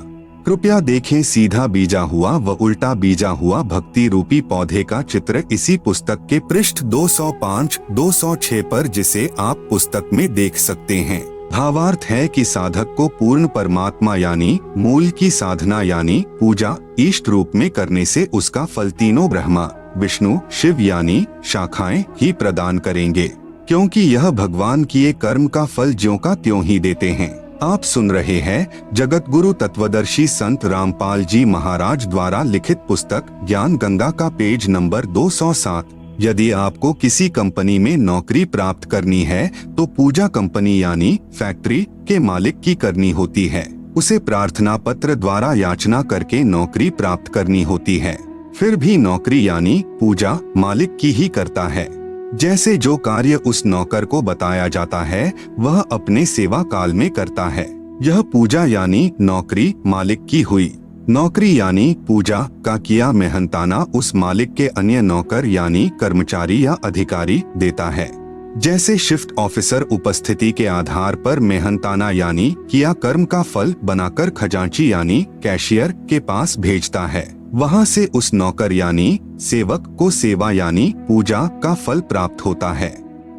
कृपया देखें सीधा बीजा हुआ व उल्टा बीजा हुआ भक्ति रूपी पौधे का चित्र इसी पुस्तक के पृष्ठ 205-206 पर, जिसे आप पुस्तक में देख सकते हैं। भावार्थ है कि साधक को पूर्ण परमात्मा यानी मूल की साधना यानी पूजा इष्ट रूप में करने से उसका फल तीनों ब्रह्मा, विष्णु, शिव यानी शाखाएं ही प्रदान करेंगे, क्योंकि यह भगवान किए कर्म का फल ज्यों का त्यों ही देते हैं। आप सुन रहे हैं जगत गुरु तत्वदर्शी संत रामपाल जी महाराज द्वारा लिखित पुस्तक ज्ञान गंगा का पेज नंबर 207। यदि आपको किसी कंपनी में नौकरी प्राप्त करनी है तो पूजा कंपनी यानी फैक्ट्री के मालिक की करनी होती है। उसे प्रार्थना पत्र द्वारा याचना करके नौकरी प्राप्त करनी होती है। फिर भी नौकरी यानी पूजा मालिक की ही करता है। जैसे जो कार्य उस नौकर को बताया जाता है वह अपने सेवा काल में करता है। यह पूजा यानी नौकरी मालिक की हुई। नौकरी यानी पूजा का किया मेहनताना उस मालिक के अन्य नौकर यानी कर्मचारी या अधिकारी देता है। जैसे शिफ्ट ऑफिसर उपस्थिति के आधार पर मेहनताना यानी किया कर्म का फल बनाकर खजांची यानी कैशियर के पास भेजता है। वहां से उस नौकर यानी सेवक को सेवा यानी पूजा का फल प्राप्त होता है।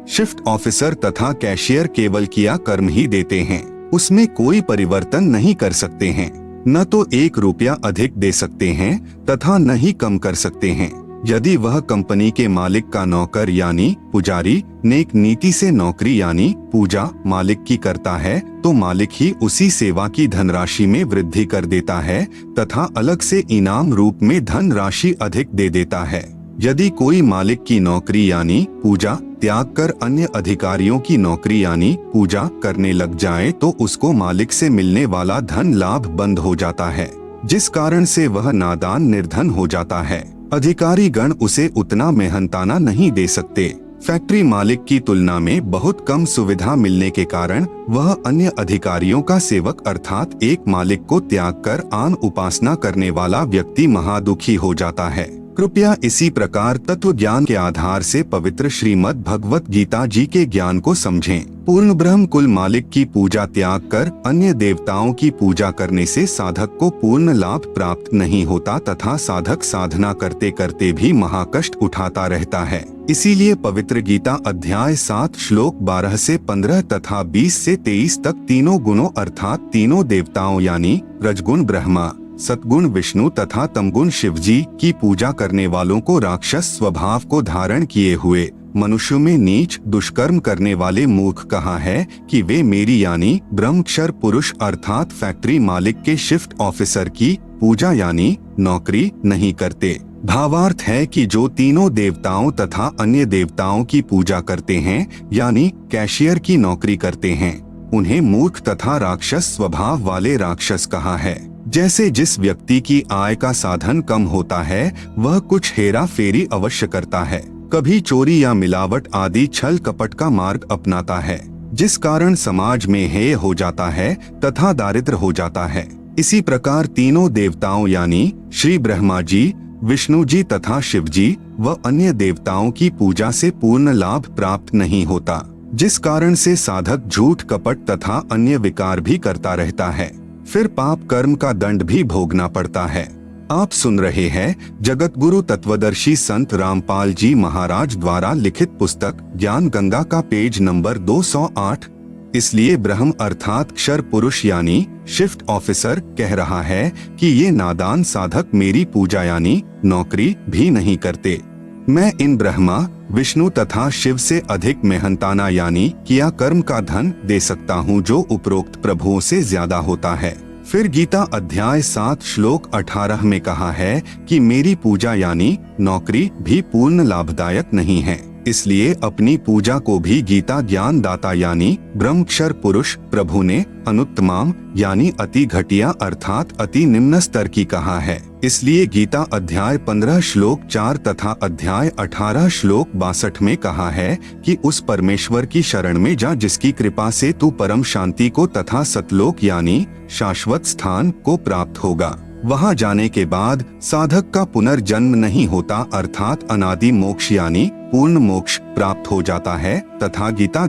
शिफ्ट ऑफिसर तथा कैशियर केवल किया कर्म ही देते हैं, उसमें कोई परिवर्तन नहीं कर सकते हैं। न तो 1 रुपया अधिक दे सकते हैं तथा न ही कम कर सकते हैं। यदि वह कंपनी के मालिक का नौकर यानी पुजारी नेक नीति से नौकरी यानी पूजा मालिक की करता है तो मालिक ही उसी सेवा की धनराशि में वृद्धि कर देता है तथा अलग से इनाम रूप में धनराशि अधिक दे देता है। यदि कोई मालिक की नौकरी यानी पूजा त्याग कर अन्य अधिकारियों की नौकरी यानी पूजा करने लग जाए तो उसको मालिक से मिलने वाला धन लाभ बंद हो जाता है, जिस कारण से वह नादान निर्धन हो जाता है। अधिकारी गण उसे उतना मेहनताना नहीं दे सकते। फैक्ट्री मालिक की तुलना में बहुत कम सुविधा मिलने के कारण वह अन्य अधिकारियों का सेवक अर्थात एक मालिक को त्याग कर आन उपासना करने वाला व्यक्ति महादुखी हो जाता है। कृपया इसी प्रकार तत्व ज्ञान के आधार से पवित्र श्रीमद् भगवत गीता जी के ज्ञान को समझें। पूर्ण ब्रह्म कुल मालिक की पूजा त्याग कर अन्य देवताओं की पूजा करने से साधक को पूर्ण लाभ प्राप्त नहीं होता तथा साधक साधना करते करते भी महाकष्ट उठाता रहता है। इसीलिए पवित्र गीता अध्याय 7 श्लोक 12 से 15 तथा 20 से 23 तक तीनों गुणों अर्थात तीनों देवताओं यानी रजगुण ब्रह्मा, सतगुण विष्णु तथा तमगुण शिवजी की पूजा करने वालों को राक्षस स्वभाव को धारण किए हुए मनुष्यों में नीच दुष्कर्म करने वाले मूर्ख कहा है कि वे मेरी यानी ब्रह्मक्षर पुरुष अर्थात फैक्ट्री मालिक के शिफ्ट ऑफिसर की पूजा यानी नौकरी नहीं करते। भावार्थ है कि जो तीनों देवताओं तथा अन्य देवताओं की पूजा करते हैं यानी कैशियर की नौकरी करते हैं, उन्हें मूर्ख तथा राक्षस स्वभाव वाले राक्षस कहा है। जैसे जिस व्यक्ति की आय का साधन कम होता है वह कुछ हेरा फेरी अवश्य करता है, कभी चोरी या मिलावट आदि छल कपट का मार्ग अपनाता है, जिस कारण समाज में हेय हो जाता है तथा दारिद्र हो जाता है। इसी प्रकार तीनों देवताओं यानी श्री ब्रह्मा जी, विष्णु जी तथा शिव जी व अन्य देवताओं की पूजा से पूर्ण लाभ प्राप्त नहीं होता, जिस कारण से साधक झूठ कपट तथा अन्य विकार भी करता रहता है, फिर पाप कर्म का दंड भी भोगना पड़ता है। आप सुन रहे हैं जगत गुरु तत्वदर्शी संत रामपाल जी महाराज द्वारा लिखित पुस्तक ज्ञान गंगा का पेज नंबर 208। इसलिए ब्रह्म अर्थात क्षर पुरुष यानी शिफ्ट ऑफिसर कह रहा है कि ये नादान साधक मेरी पूजा यानी नौकरी भी नहीं करते। मैं इन ब्रह्मा विष्णु तथा शिव से अधिक मेहनताना यानी किया कर्म का धन दे सकता हूँ जो उपरोक्त प्रभुओं से ज्यादा होता है। फिर गीता अध्याय 7 श्लोक 18 में कहा है कि मेरी पूजा यानी नौकरी भी पूर्ण लाभदायक नहीं है। इसलिए अपनी पूजा को भी गीता ज्ञान दाता यानी ब्रह्मक्षर पुरुष प्रभु ने अनुत्तमाम यानी अति घटिया अर्थात अति निम्न स्तर की कहा है। इसलिए गीता अध्याय 15 श्लोक 4 तथा अध्याय 18 श्लोक 62 में कहा है कि उस परमेश्वर की शरण में जा जिसकी कृपा से तू परम शांति को तथा सतलोक यानी शाश्वत स्थान को प्राप्त होगा। वहां जाने के बाद साधक का पुनर्जन्म नहीं होता अर्थात अनादि मोक्ष यानी पूर्ण मोक्ष प्राप्त हो जाता है तथा गीता